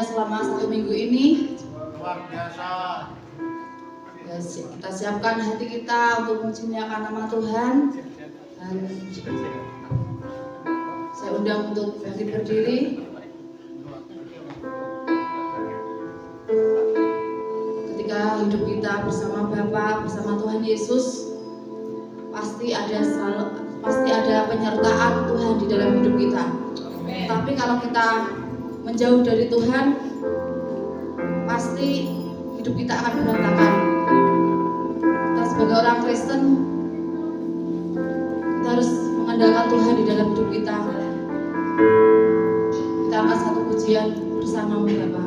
pelayanannya selama 1 minggu ini. Luar biasa. Ya, kita siapkan hati kita untuk memuliakan nama Tuhan. Dan saya undang untuk berdiri. Ketika hidup kita bersama Bapa, bersama Tuhan Yesus, pasti ada penyertaan Tuhan di dalam hidup kita. Tapi kalau kita menjauh dari Tuhan, pasti hidup kita akan berantakan. Kita sebagai orang Kristen, kita harus mengandalkan Tuhan di dalam hidup kita. Kita angkat satu pujian bersama Bapa.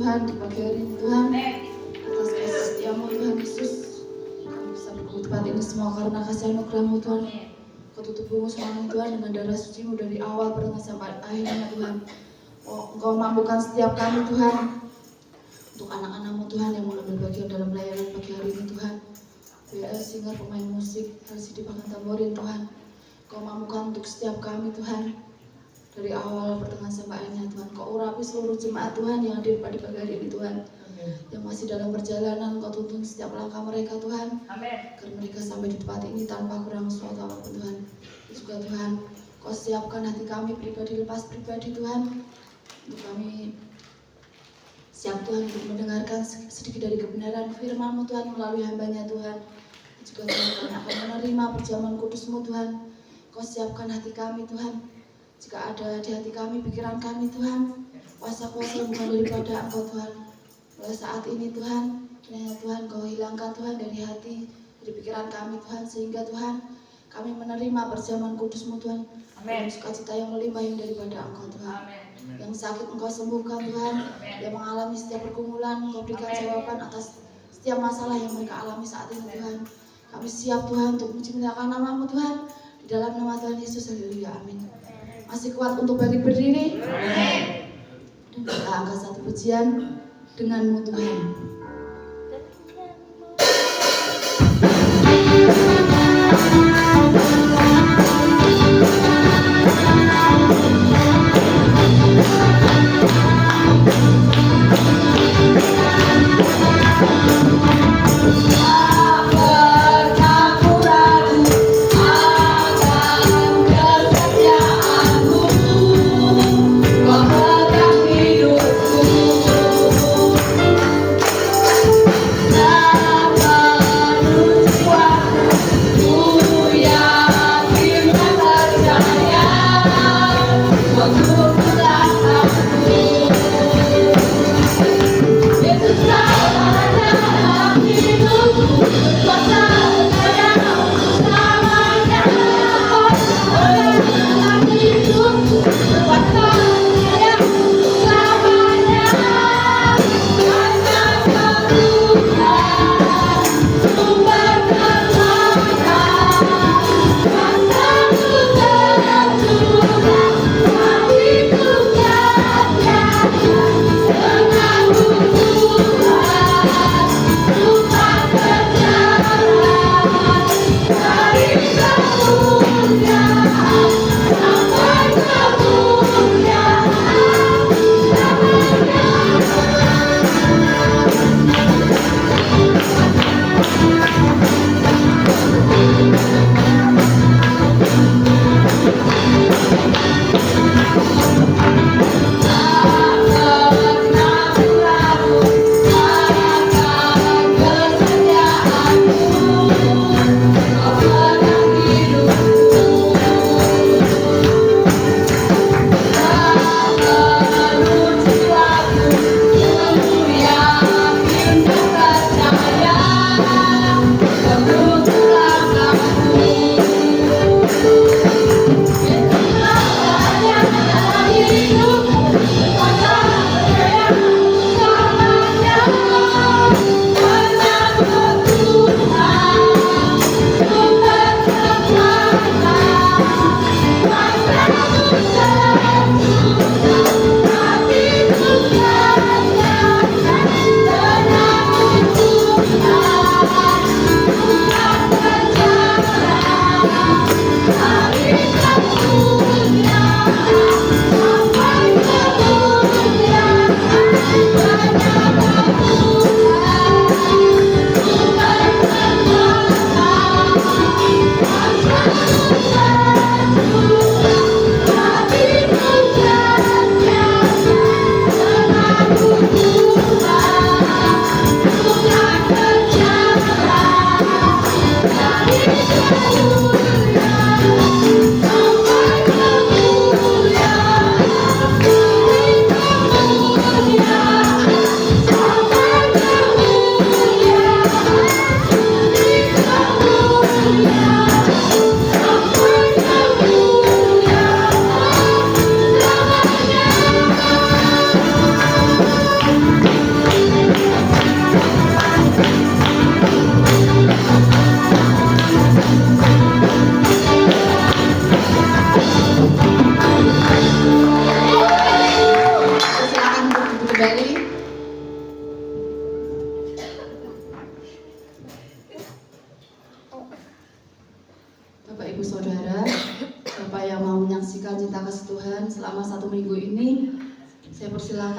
Tuhan di pagi hari ini Tuhan. Atas kasih setiamu Tuhan Yesus, kami bisa berkumpul tempat ini semua karena kasih anugerah-Mu Tuhan. Kau tutup bumi semuanya Tuhan dengan darah suci-Mu dari awal pertengahan sampai akhirnya Tuhan. Engkau mampukan setiap kami Tuhan, untuk anak-anak-Mu Tuhan yang mengambil bagian dalam pelayanan pagi hari ini Tuhan. Singer, pemain musik, LCD bahkan tamborin Tuhan. Kau mampukan untuk setiap kami Tuhan, dari awal pertengahan sampai akhirnya Tuhan. Kau urapi seluruh jemaat Tuhan yang hadir pada pagi hari ini Tuhan. Yang masih dalam perjalanan, Kau tuntun setiap langkah mereka Tuhan. Agar mereka sampai di tempat ini tanpa kurang suatu apapun Tuhan. Juga Tuhan, Kau siapkan hati kami pribadi lepas pribadi Tuhan, untuk kami siap Tuhan untuk mendengarkan sedikit dari kebenaran firman-Mu Tuhan melalui hamba-Nya Tuhan. Juga Tuhan, kami akan menerima perjamuan kudus-Mu Tuhan. Kau siapkan hati kami Tuhan. Jika ada di hati kami, pikiran kami Tuhan, kuasa-kuasa bukan daripada Engkau Tuhan. Mulai saat ini Tuhan, kiranya Tuhan Kau hilangkan Tuhan dari hati, dari pikiran kami Tuhan, sehingga Tuhan kami menerima perjamuan kudus-Mu Tuhan. Amin. Sukacita yang melimpah yang daripada Engkau Tuhan. Amin. Yang sakit Engkau sembuhkan Tuhan. Amin. Yang mengalami setiap pergumulan, Engkau berikan jawaban atas setiap masalah yang mereka alami saat ini Tuhan. Kami siap Tuhan untuk memuliakan nama-Mu Tuhan. Di dalam nama Tuhan Yesus, haleluya, amin. Masih kuat untuk bangkit berdiri? Amin. Dan kita angkat satu pujian dengan-Mu Tuhan. Hidupku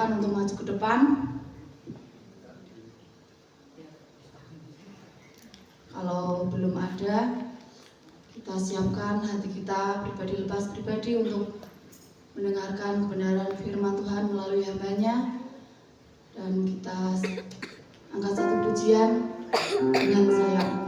silakan untuk maju ke depan. Kalau belum ada, kita siapkan hati kita pribadi lepas pribadi untuk mendengarkan kebenaran firman Tuhan melalui hamba-Nya. Dan kita angkat satu pujian dengan sayapmu.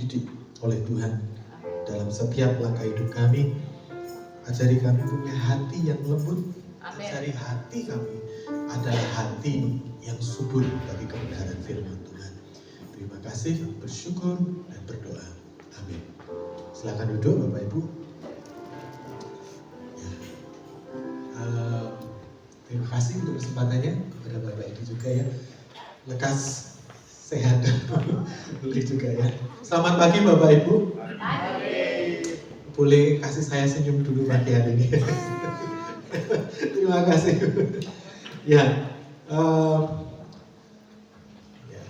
dididik oleh Tuhan dalam setiap langkah hidup kami. Ajari kami punya hati yang lembut. Ajari hati kami adalah hati yang subur bagi kebenaran firman Tuhan. Terima kasih, bersyukur dan berdoa. Amin. Silakan duduk Bapak Ibu. Ya. Terima kasih untuk kesempatannya kepada Bapak Ibu juga ya. Lekas sehat boleh juga ya. Selamat pagi Bapak Ibu. Boleh kasih saya senyum dulu pagi hari ini. Terima kasih. Ya, ya,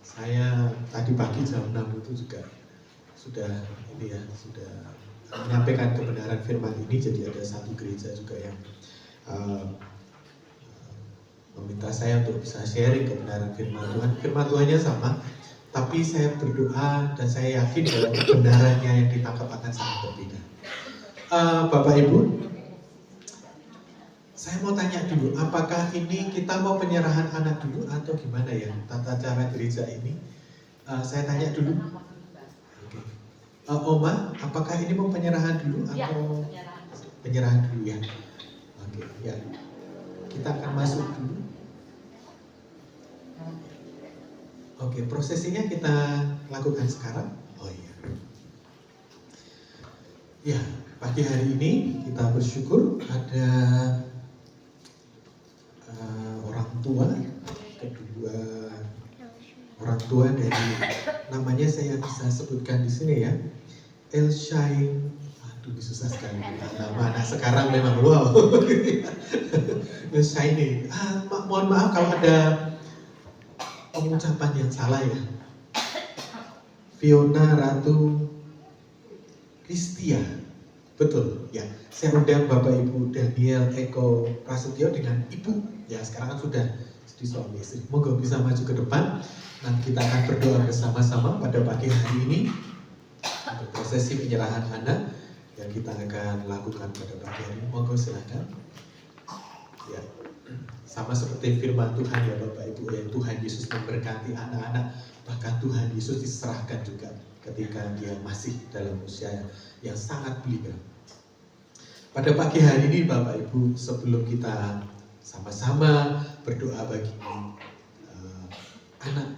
saya tadi pagi jam 6 itu juga sudah menyampaikan kebenaran firman ini. Jadi ada satu gereja juga yang meminta saya untuk bisa sharing kebenaran firman Tuhan. Firman Tuhannya sama, tapi saya berdoa dan saya yakin bahwa kebenarannya yang ditangkap akan sangat berbeda. Bapak Ibu, saya mau tanya dulu, apakah ini kita mau penyerahan anak dulu atau gimana ya tata cara gereja ini? Saya tanya dulu. Okay. Oma, apakah ini mau penyerahan dulu atau penyerahan dulu ya? Oke, ya. Kita akan masuk dulu. Oke, prosesinya kita lakukan sekarang. Oh iya. Ya, pagi hari ini kita bersyukur ada orang tua, kedua orang tua dari namanya saya bisa sebutkan di sini ya, Elshai. Aduh, susah sekali nama anak sekarang memang wow. Elshai ini, mohon maaf kalau ada pengucapan yang salah ya. Fiona Ratu Kristia, betul ya. Saya undang Bapak Ibu Daniel Eko Prasetyo dengan Ibu. Ya sekarang kan sudah jadi suami istri. Moga bisa maju ke depan. Nanti kita akan berdoa bersama-sama pada pagi hari ini untuk prosesi penyerahan anak yang kita akan lakukan pada pagi hari ini. Moga silakan. Ya, sama seperti firman Tuhan ya Bapak Ibu ya, Tuhan Yesus memberkati anak-anak, bahkan Tuhan Yesus diserahkan juga ketika dia masih dalam usia yang sangat belia. Pada pagi hari ini Bapak Ibu, sebelum kita sama-sama berdoa bagi anak,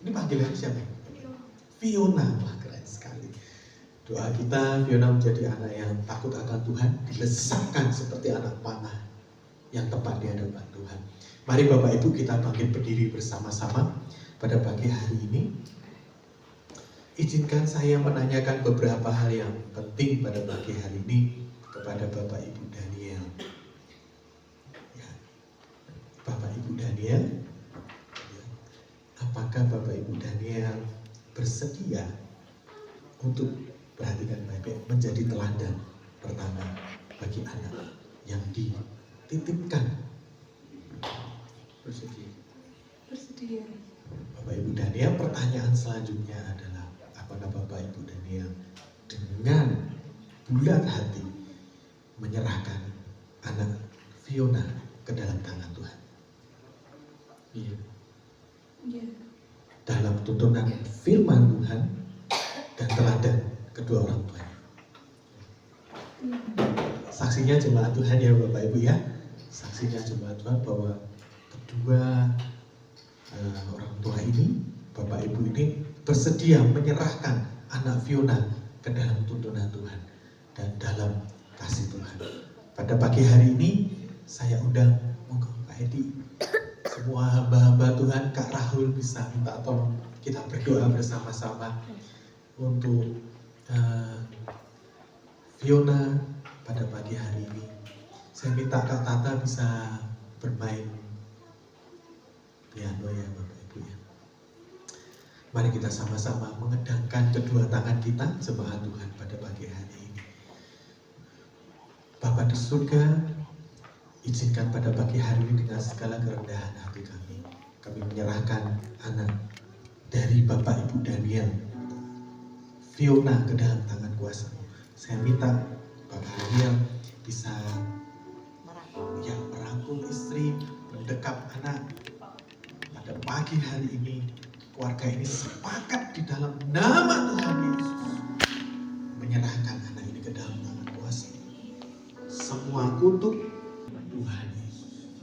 ini panggilan siapa? Fiona, wah keren sekali. Doa kita Fiona menjadi anak yang takut akan Tuhan, dilesatkan seperti anak panah yang tepat di hadapan Tuhan. Mari Bapak Ibu kita bangkit berdiri bersama-sama pada pagi hari ini. Izinkan saya menanyakan beberapa hal yang penting pada pagi hari ini kepada Bapak Ibu Daniel. Ya. Bapak Ibu Daniel, ya. Apakah Bapak Ibu Daniel bersedia untuk perhatikan baik-baik menjadi teladan pertama bagi anak yang dititipkan? Bersedia. Bapak Ibu Daniel, pertanyaan selanjutnya adalah, apakah Bapak Ibu Daniel dengan bulat hati menyerahkan anak Fiona ke dalam tangan Tuhan? Iya. Yeah. Dalam tuntunan firman Tuhan dan teladan kedua orang tua. Saksinya jemaat Tuhan ya Bapak Ibu ya. Saksinya jemaat Tuhan bahwa kedua orang tua ini, Bapak Ibu ini bersedia menyerahkan anak Fiona ke dalam tuntunan Tuhan dan dalam kasih Tuhan. Pada pagi hari ini saya undang monggo Pak Edi, semua hamba-hamba Tuhan, Kak Rahul bisa minta tolong kita berdoa bersama-sama untuk Fiona pada pagi hari ini. Saya minta Kak Tata bisa bermain piano ya Bapak Ibu ya. Mari kita sama-sama mengedangkan kedua tangan kita jemaat Tuhan pada pagi hari ini. Bapa di surga, izinkan pada pagi hari ini dengan segala kerendahan hati kami menyerahkan anak dari Bapak Ibu Daniel, Fiona ke dalam tangan kuasa-Mu. Saya minta Bapak Daniel bisa merangkul istri, mendekap anak pada pagi hari ini, keluarga ini sepakat di dalam nama Tuhan Yesus menyerahkan anak ini ke dalam tangan kuasa. Semua kutuk Tuhan Yesus.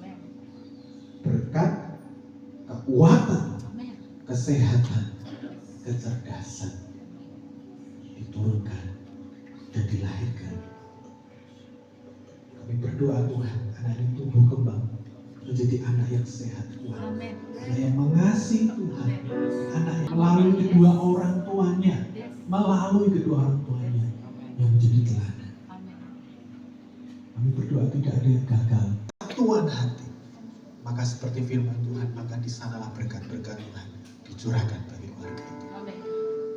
Berkat, kekuatan, kesehatan, kecerdasan diturunkan dan dilahirkan. Kami berdoa Tuhan, anak ini tumbuh kembang menjadi anak yang sehat Tuhan. Anak yang mengasihi Tuhan. Anak yang melalui kedua orang tuanya yang menjadi teladan. Kami berdoa tidak ada yang gagal. Tuhan hati. Maka seperti firman Tuhan, maka di sanalah berkat-berkat Tuhan dicurahkan bagi keluarga itu.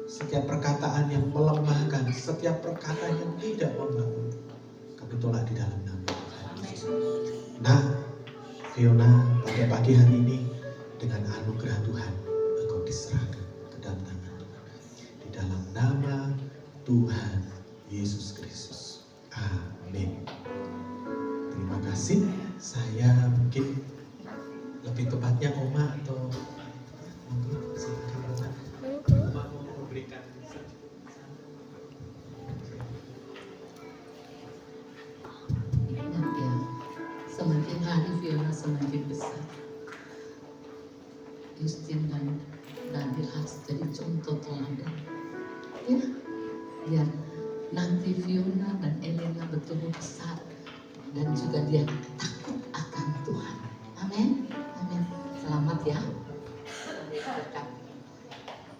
Setiap perkataan yang melemahkan, setiap perkataan yang tidak membangun, kami tolak di dalam nama Tuhan Yesus. Nah, Fiona, pada pagi hari ini dengan anugerah Tuhan, engkau diserahkan ke dalam tangan Tuhan. Di dalam nama Tuhan Yesus Kristus. Amin. Terima kasih. Saya mungkin lebih tepatnya Oma atau mungkin silakan Oma. Oma mau memberikan ingat ya, semakin hari Fiona semakin besar. Justin dan Daniel harus jadi contoh teladan. Ya, biar nanti Fiona dan Elena betul besar dan juga dia takut akan Tuhan. Amin. Amin. Selamat ya.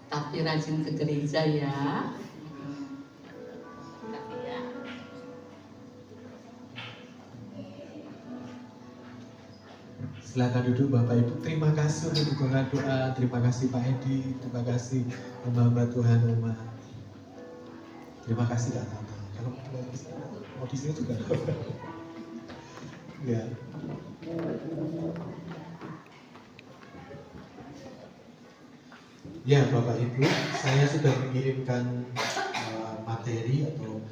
Tapi rajin ke gereja ya. Silakan duduk Bapak Ibu. Terima kasih untuk dukungan doa. Terima kasih Pak Edi. Terima kasih hamba-hamba Tuhan Oma. Terima kasih Kak Tata. Kalau mau di sini juga. Ya. Ya Bapak Ibu, saya sudah mengirimkan materi atau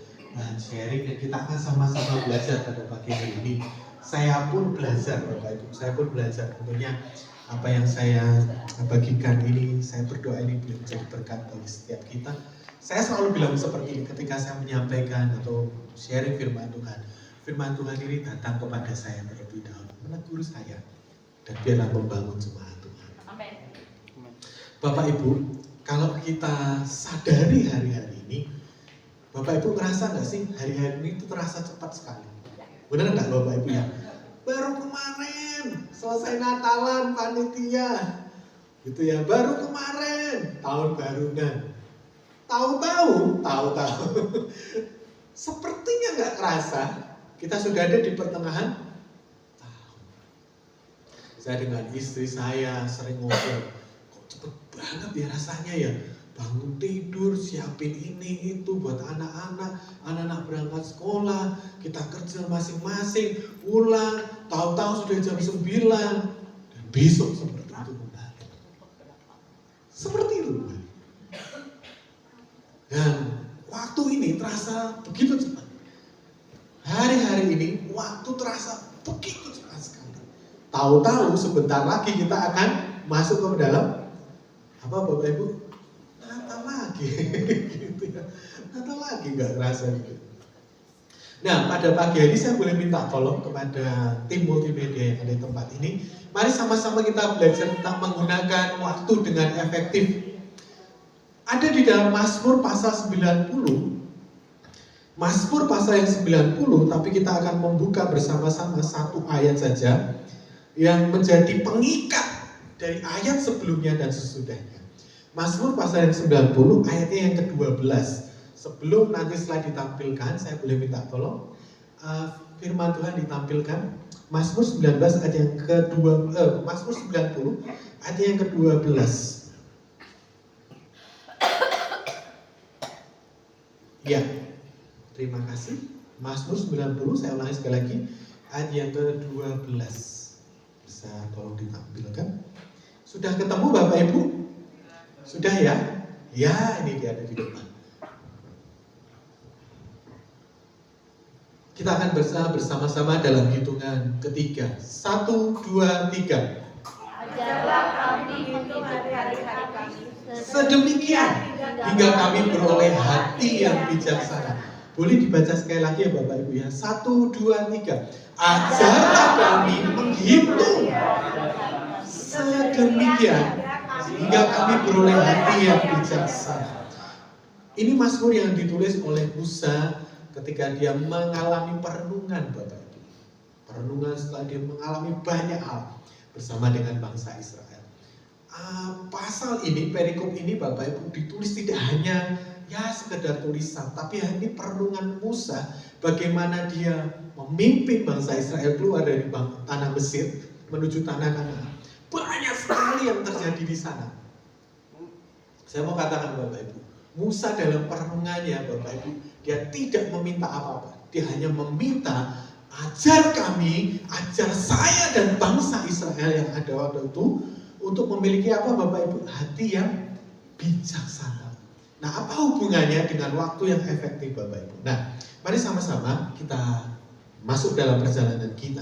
sharing dan kita akan sama-sama belajar pada pagi hari ini. Saya pun belajar Bapak Ibu, saya pun belajar. Tentunya apa yang saya bagikan ini, saya berdoa ini boleh menjadi berkat bagi setiap kita. Saya selalu bilang seperti ini ketika saya menyampaikan atau sharing firman Tuhan. Firman Tuhan ini datang kepada saya terlebih dahulu, menegur saya, dan biarlah membangun jemaat Tuhan. Amin. Bapak Ibu, kalau kita sadari hari-hari ini, Bapak Ibu ngerasa nggak sih hari-hari ini itu terasa cepat sekali? Benar nggak Bapak Ibu ya? Baru kemarin selesai Natalan panitia, gitu ya. Baru kemarin tahun baruan. Tahu-tahu, sepertinya nggak kerasa kita sudah ada di pertengahan tahun. Saya dengan istri saya sering ngobrol, kok cepet banget ya rasanya ya. Bangun tidur, siapin ini itu buat anak-anak berangkat sekolah, kita kerja masing-masing, pulang, tahu-tahu sudah jam 9 dan besok seperti itu kembali. Seperti itu. Dan waktu ini terasa begitu cepat. Hari-hari ini waktu terasa begitu cepat sekali. Tahu-tahu sebentar lagi kita akan masuk ke dalam apa Bapak Ibu? Natal lagi, gitu ya. Natal lagi nggak terasa gitu. Nah, pada pagi hari saya boleh minta tolong kepada tim multimedia yang ada di tempat ini. Mari sama-sama kita belajar tentang menggunakan waktu dengan efektif. Ada di dalam Mazmur pasal 90. Mazmur pasal yang 90, tapi kita akan membuka bersama-sama satu ayat saja yang menjadi pengikat dari ayat sebelumnya dan sesudahnya. Mazmur pasal yang 90 ayatnya yang ke-12. Sebelum nanti slide ditampilkan, saya boleh minta tolong firman Tuhan ditampilkan. Mazmur 19 ayat yang Mazmur 90 ayat yang ke-12. Ya, terima kasih. Mazmur 90, saya ulangi sekali lagi, ayat yang ke-12. Bisa tolong ditampilkan. Sudah ketemu Bapak Ibu? Sudah ya? Ya, ini dia ada di depan. Kita akan bersama-sama dalam hitungan ketiga. 1, 2, 3. Ajarlah kami untuk hari-hari kami, sedemikian hingga kami beroleh hati yang bijaksana. Boleh dibaca sekali lagi ya Bapak Ibu ya. 1, 2, 3. Ajarlah kami menghitung sedemikian hingga kami beroleh hati yang bijaksana. Ini mazmur yang ditulis oleh Musa ketika dia mengalami perenungan Bapak Ibu. Perenungan setelah dia mengalami banyak hal bersama dengan bangsa Israel. Pasal ini, perikop ini Bapak Ibu ditulis tidak hanya ya sekedar tulisan, tapi ini perenungan Musa bagaimana dia memimpin bangsa Israel keluar dari tanah Mesir menuju tanah Kanaan. Banyak sekali yang terjadi di sana. Saya mau katakan Bapak Ibu, Musa dalam perenungannya Bapak Ibu, dia tidak meminta apa-apa. Dia hanya meminta, ajar kami, ajar saya dan bangsa Israel yang ada waktu itu untuk memiliki apa Bapak Ibu? Hati yang bijaksana. Nah, apa hubungannya dengan waktu yang efektif Bapak Ibu? Nah, mari sama-sama kita masuk dalam perjalanan kita.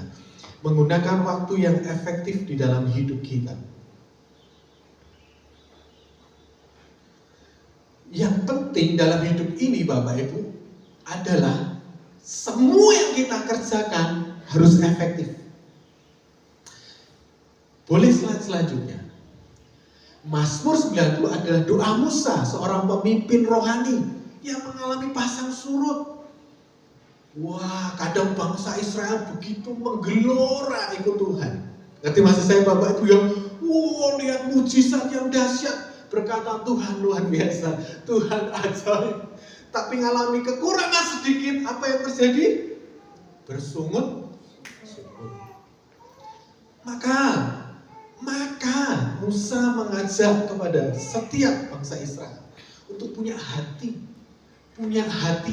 Menggunakan waktu yang efektif di dalam hidup kita. Yang penting dalam hidup ini Bapak Ibu adalah semua yang kita kerjakan harus efektif. Boleh slide selanjutnya. Mazmur 90 adalah doa Musa, seorang pemimpin rohani yang mengalami pasang surut. Wah, kadang bangsa Israel begitu menggelora ikut Tuhan. Ngerti maksud saya Bapak Ibu yang lihat mujizat yang dahsyat, berkata Tuhan luar biasa, Tuhan ajaib. Tapi mengalami kekurangan sedikit, apa yang terjadi? Bersungut. Maka Musa mengajak kepada setiap bangsa Israel untuk punya hati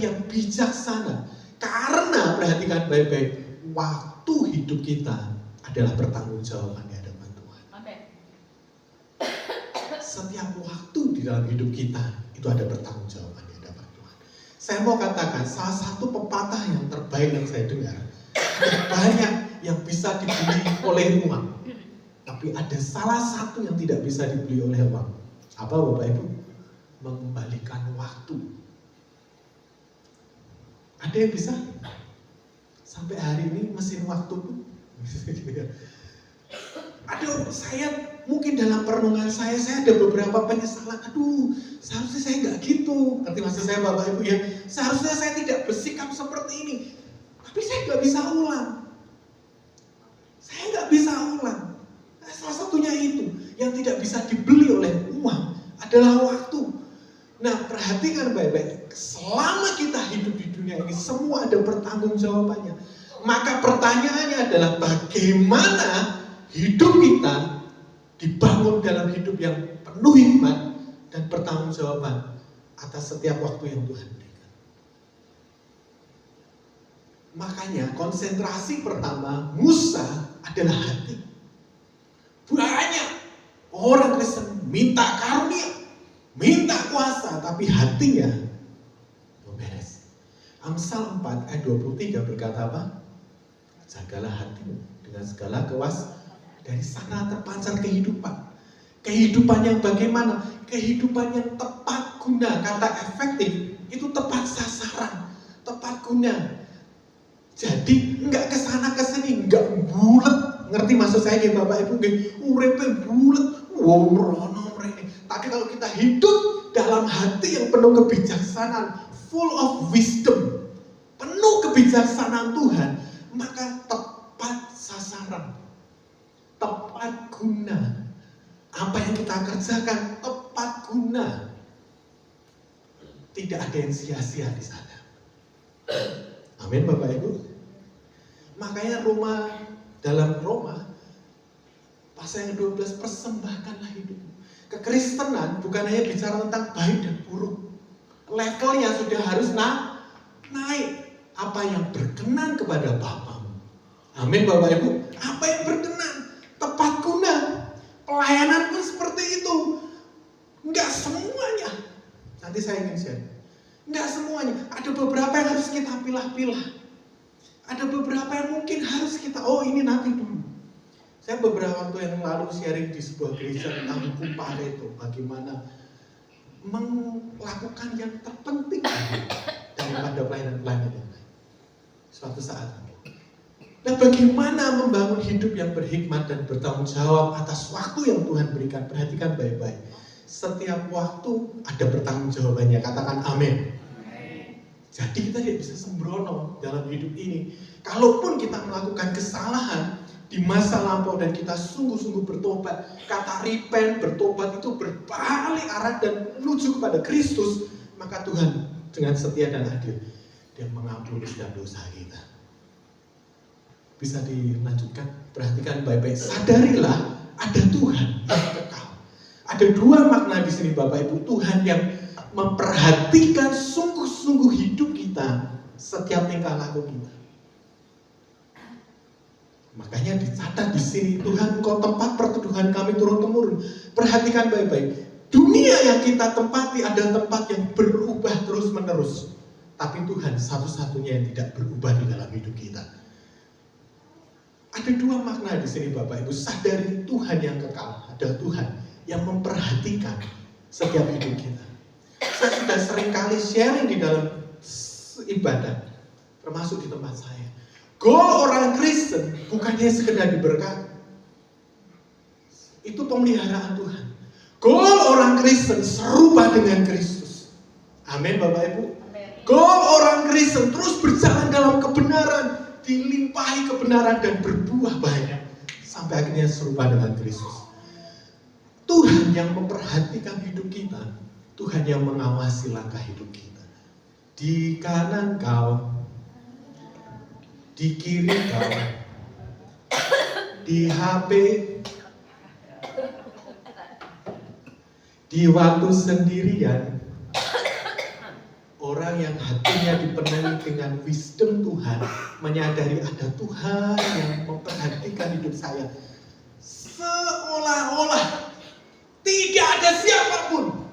yang bijaksana. Karena perhatikan baik-baik, waktu hidup kita adalah pertanggungjawaban di hadapan Tuhan. Setiap waktu di dalam hidup kita itu ada pertanggungjawaban di hadapan Tuhan. Saya mau katakan salah satu pepatah yang terbaik yang saya dengar, ada banyak yang bisa dibeli oleh uang. Tapi ada salah satu yang tidak bisa dibeli oleh uang. Apa Bapak Ibu? Mengembalikan waktu. Ada yang bisa? Sampai hari ini mesin waktu pun. Aduh, saya mungkin dalam perenungan saya ada beberapa penyesalan. Aduh, seharusnya saya nggak gitu. Ngerti maksud saya Bapak Ibu ya? Seharusnya saya tidak bersikap seperti ini. Tapi saya nggak bisa ulang. Salah satunya itu yang tidak bisa dibeli oleh uang adalah waktu. Nah, perhatikan baik-baik. Selama kita hidup di dunia ini semua ada pertanggungjawabannya. Maka pertanyaannya adalah bagaimana hidup kita dibangun dalam hidup yang penuh hikmat dan pertanggungjawaban atas setiap waktu yang Tuhan berikan. Makanya konsentrasi pertama Musa adalah hati. Banyak orang Kristen minta karunia, minta kuasa, tapi hatinya belum beres. Amsal 4 ayat 23 berkata apa? Jagalah hatimu dengan segala dari sana terpancar kehidupan. Kehidupan yang bagaimana? Kehidupan yang tepat guna. Kata efektif itu tepat sasaran, tepat guna. Jadi enggak kesana kesini, enggak bulat. Ngerti maksud saya ya Bapak Ibu? Urepe bulat, rono mrene. Tapi kalau kita hidup dalam hati yang penuh kebijaksanaan, full of wisdom, penuh kebijaksanaan Tuhan, maka tepat sasaran, tepat guna. Apa yang kita kerjakan tepat guna. Tidak ada yang sia-sia di sana. Amin Bapak Ibu. Makanya dalam Roma pasal yang 12, persembahkanlah hidupmu. Kekristenan bukan hanya bicara tentang baik dan buruk. Levelnya sudah harus naik. Apa yang berkenan kepada Bapamu. Amin Bapak Ibu. Apa yang berkenan, tepat guna. Pelayanan pun seperti itu. Enggak semuanya. Nanti saya ingin share. Enggak semuanya. Ada beberapa yang harus kita pilah-pilah. Ada beberapa yang mungkin harus kita, ini nanti dulu. Saya beberapa waktu yang lalu sharing di sebuah gereja tentang hukum Pareto. Bagaimana melakukan yang terpenting daripada pelayanan-pelayanan yang lain. Suatu saat. Nah, bagaimana membangun hidup yang berhikmat dan bertanggung jawab atas waktu yang Tuhan berikan? Perhatikan baik-baik. Setiap waktu ada bertanggung jawabannya. Katakan amin. Jadi kita tidak bisa sembrono dalam hidup ini. Kalaupun kita melakukan kesalahan di masa lampau dan kita sungguh-sungguh bertobat, kata repent, bertobat itu berbalik arah dan menuju kepada Kristus, maka Tuhan dengan setia dan adil, Dia mengampuni setiap dosa kita. Bisa dilanjutkan? Perhatikan baik-baik. Sadarilah ada Tuhan yang kekal. Ada dua makna di sini Bapak Ibu. Tuhan yang memperhatikan sungguh-sungguh hidup kita, setiap tingkah laku kita. Makanya dicatat di sini, Tuhan Engkau tempat perteduhan kami turun-temurun. Perhatikan baik-baik. Dunia yang kita tempati adalah tempat yang berubah terus-menerus. Tapi Tuhan satu-satunya yang tidak berubah di dalam hidup kita. Ada dua makna di sini Bapak Ibu. Sadari Tuhan yang kekal, ada Tuhan yang memperhatikan setiap hidup kita. Saya sudah seringkali sharing di dalam ibadah, termasuk di tempat saya. Goal orang Kristen bukannya sekedar diberkati. Itu pemeliharaan Tuhan. Goal orang Kristen serupa dengan Kristus. Amin Bapak Ibu. Goal orang Kristen terus berjalan dalam kebenaran, dilimpahi kebenaran dan berbuah banyak sampai akhirnya serupa dengan Kristus. Tuhan yang memperhatikan hidup kita, Tuhan yang mengawasi langkah hidup kita. Di kanan kau, di kiri kau, di HP, di waktu sendirian, orang yang hatinya dipenuhi dengan wisdom Tuhan, menyadari ada Tuhan yang memperhatikan hidup saya, seolah-olah tidak ada siapapun,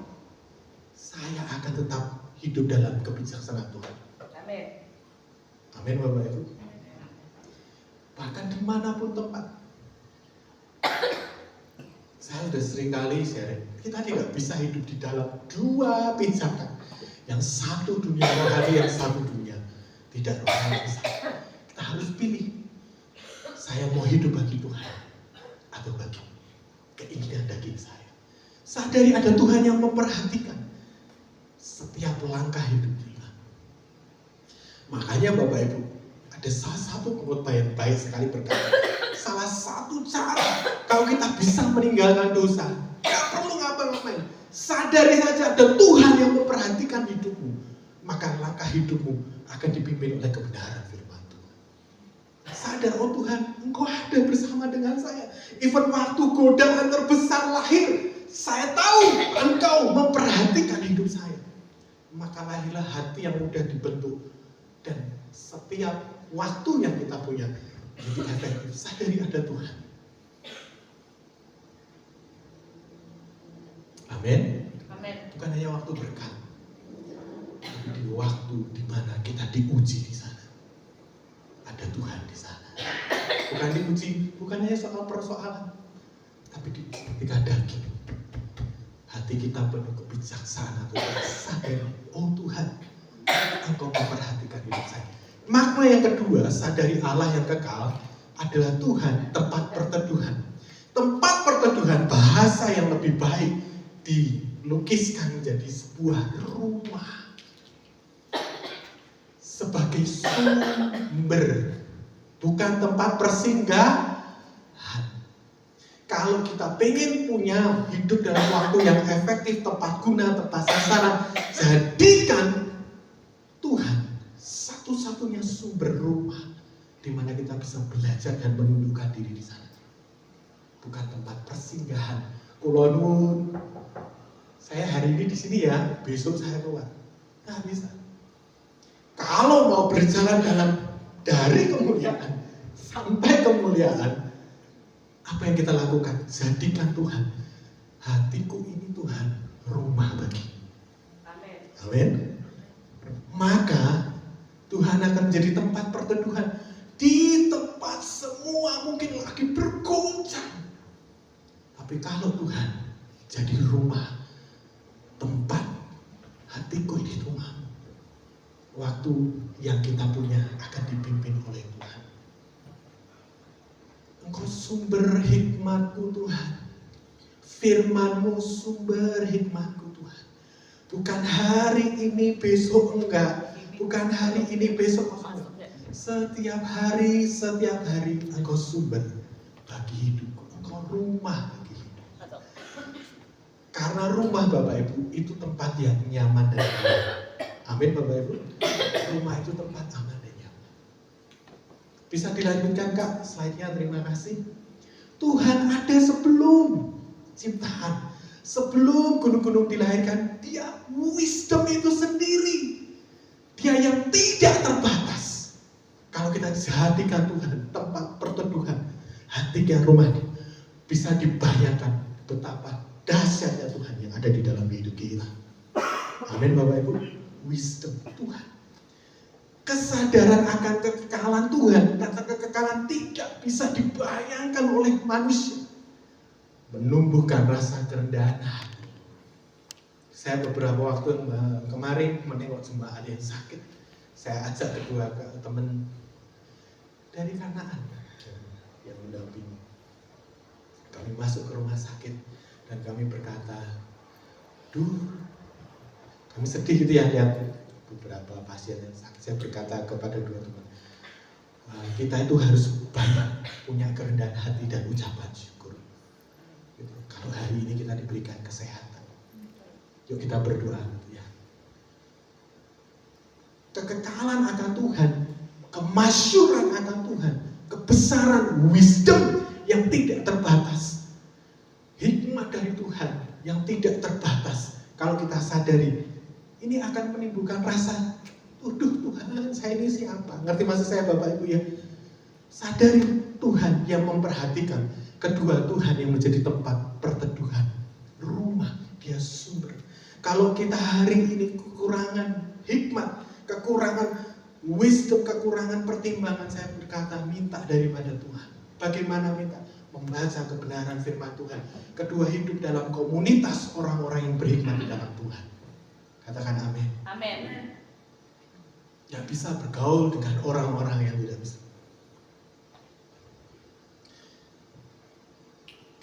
saya akan tetap hidup dalam kebijaksanaan Tuhan. Amin. Amin Bapak Ibu. Bahkan dimanapun tempat. Saya sudah sering kali sharing, kita tidak bisa hidup di dalam dua pijakan. Yang satu dunia rohani, yang satu dunia tidak rohani. Kita harus pilih. Saya mau hidup bagi Tuhan atau bagi keinginan daging saya. Sadari ada Tuhan yang memperhatikan setiap langkah hidup kita. Makanya Bapak Ibu, ada salah satu khotbah yang baik sekali berkata, salah satu cara kalau kita bisa meninggalkan dosa, gak perlu ngapa-ngapain, sadari saja ada Tuhan yang memperhatikan hidupmu, maka langkah hidupmu akan dipimpin oleh kebenaran firman Tuhan. Sadar, oh Tuhan, Engkau ada bersama dengan saya. Even waktu godaan terbesar lahir, saya tahu Engkau memperhatikan hidup saya. Maka lahirlah hati yang mudah dibentuk, dan setiap waktu yang kita punya jadi efektif. Sadari ada Tuhan. Amin. Amin. Bukan hanya waktu berkat, tapi di waktu di mana kita diuji di sana, ada Tuhan di sana. Bukan diuji, bukan hanya soal persoalan, tapi ketika daging, hati kita penuh kebijaksanaan. Sadar, oh Tuhan, Engkau memperhatikan hidup saya. Makna yang kedua, sadari Allah yang kekal adalah Tuhan, tempat perteduhan. Tempat perteduhan, bahasa yang lebih baik dilukiskan menjadi sebuah rumah. Sebagai sumber, bukan tempat persinggahan. Kalau kita pengen punya hidup dalam waktu yang efektif, tepat guna, tepat sasaran, jadikan Tuhan satu-satunya sumber rumah di mana kita bisa belajar dan menundukkan diri di sana. Bukan tempat persinggahan. Kulonun, saya hari ini di sini ya, besok saya keluar. Nggak bisa. Kalau mau berjalan dari kemuliaan sampai kemuliaan, apa yang kita lakukan? Jadikan Tuhan, hatiku ini Tuhan, rumah bagi. Amin. Amin. Maka Tuhan akan menjadi tempat perteduhan di tempat semua mungkin lagi bergoncang. Tapi kalau Tuhan jadi rumah, tempat hatiku ini rumahmu. Waktu yang kita punya akan dipimpin oleh Tuhan. Engkau sumber hikmatku Tuhan. Firman-Mu sumber hikmatku Tuhan. Bukan hari ini besok enggak. Bukan hari ini besok enggak. Setiap hari Engkau sumber bagi hidupku. Engkau rumah bagi hidup. Karena rumah Bapak Ibu itu tempat yang nyaman dan aman. Amin Bapak Ibu. Rumah itu tempat aman dan nyaman. Bisa dilanjutkan Kak slide-nya, terima kasih. Tuhan ada sebelum ciptaan. Sebelum gunung-gunung dilahirkan, Dia wisdom itu sendiri. Dia yang tidak terbatas. Kalau kita jadikan Tuhan tempat perteduhan, hatinya rumahnya, bisa dibayangkan betapa dahsyatnya Tuhan yang ada di dalam hidup kita. Amin Bapak Ibu. Wisdom Tuhan. Kesadaran akan kekekalan Tuhan, kata kekekalan tidak bisa dibayangkan oleh manusia. Menumbuhkan rasa kerendahan hati. Saya beberapa waktu kemarin menengok jemaat yang sakit. Saya ajak kedua teman dari Kanaan yang mendampingi. Kami masuk ke rumah sakit dan kami berkata, kami sedih gitu ya lihat beberapa pasien yang sakit. Saya berkata kepada dua teman, kita itu harus banyak punya kerendahan hati dan ucapan syukur. Gitu. Kalau hari ini kita diberikan kesehatan, yuk kita berdoa gitu ya. Kekekalan akan Tuhan, kemasyuran akan Tuhan, kebesaran, wisdom yang tidak terbatas, hikmat dari Tuhan yang tidak terbatas. Kalau kita sadari, ini akan menimbulkan rasa, Tuhan, saya ini siapa? Ngerti maksud saya Bapak Ibu ya? Sadari Tuhan yang memperhatikan. Kedua, Tuhan yang menjadi tempat perteduhan. Rumah, Dia sumber. Kalau kita hari ini kekurangan hikmat, kekurangan wisdom, kekurangan pertimbangan, saya berkata minta daripada Tuhan. Bagaimana minta? Membaca kebenaran firman Tuhan. Kedua, hidup dalam komunitas orang-orang yang berhikmat di dalam Tuhan. Katakan amin. Amin. Yang bisa bergaul dengan orang-orang yang tidak bisa.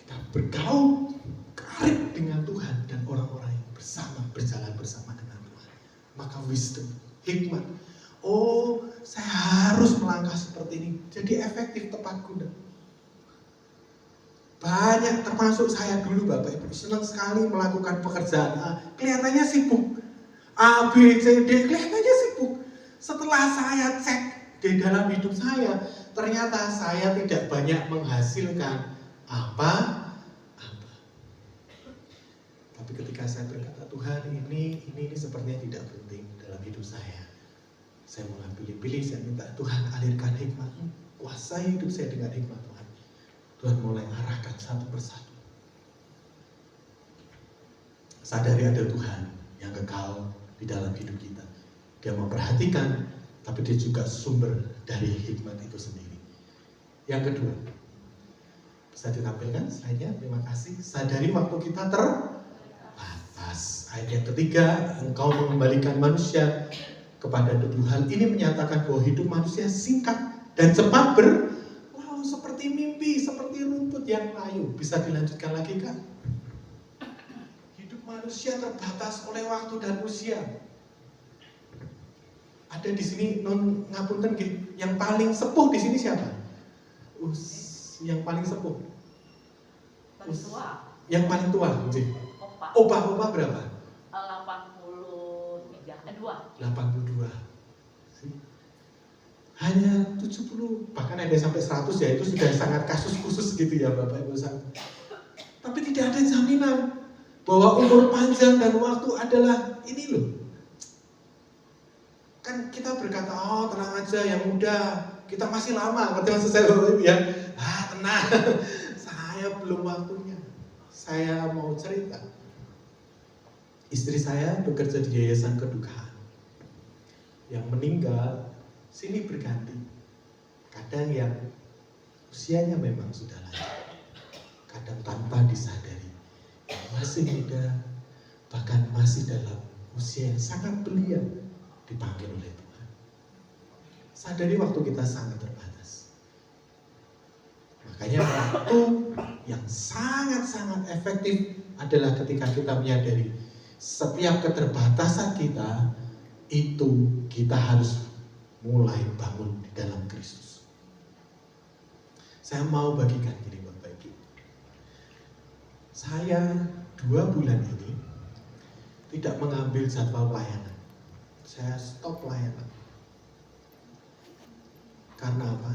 Kita bergaul karib dengan Tuhan dan orang-orang yang berjalan bersama dengan Tuhan. Maka wisdom, hikmat. Oh, saya harus melangkah seperti ini. Jadi efektif tepat guna. Banyak termasuk saya dulu Bapak Ibu senang sekali melakukan pekerjaan A. Kelihatannya sibuk. A, B, C, D, kelihatannya sibuk. Setelah saya cek di dalam hidup saya, ternyata saya tidak banyak menghasilkan apa. Tapi ketika saya berkata, Tuhan ini sepertinya tidak penting dalam hidup saya. Saya mulai pilih-pilih, saya minta Tuhan alirkan hikmat-Mu, kuasai hidup saya dengan hikmat Tuhan. Tuhan mulai arahkan satu persatu. Sadari ada Tuhan yang kekal di dalam hidup kita. Dia memperhatikan, tapi dia juga sumber dari hikmat itu sendiri. Yang kedua, bisa ditampilkan slide-nya, terima kasih. Sadari waktu kita terbatas. Ayat yang ketiga, engkau mengembalikan manusia kepada Tuhan. Ini menyatakan bahwa hidup manusia singkat dan cepat berlalu seperti mimpi, seperti rumput yang layu. Bisa dilanjutkan lagi kan? Manusia terbatas oleh waktu dan usia. Ada di sini non ngapunten yang paling sepuh di sini siapa? Yang paling sepuh. Paling tua. Yang paling tua, Opa. Opa berapa? 82. Hanya 70, bahkan ada sampai 100 ya, itu sudah sangat kasus khusus gitu ya Bapak Ibu. Tapi tidak ada jaminan bahwa umur panjang dan waktu adalah ini loh. Kan kita berkata, oh tenang aja yang muda, kita masih lama. Ngerti maksud saya Bapak Ibu ya? Tenang, saya belum waktunya. Saya mau cerita. Istri saya bekerja di yayasan kedukaan. Yang meninggal silih berganti. Kadang yang usianya memang sudah lanjut, kadang tanpa disadari, yang masih muda, bahkan masih dalam usia yang sangat belia dipanggil oleh Tuhan. Sadari waktu kita sangat terbatas. Makanya waktu yang sangat-sangat efektif adalah ketika kita menyadari setiap keterbatasan kita itu kita harus mulai bangun di dalam Kristus. Saya mau bagikan gini Bapak Ibu. Saya 2 bulan ini tidak mengambil jadwal pelayanan. Saya stop pelayanan. Karena apa?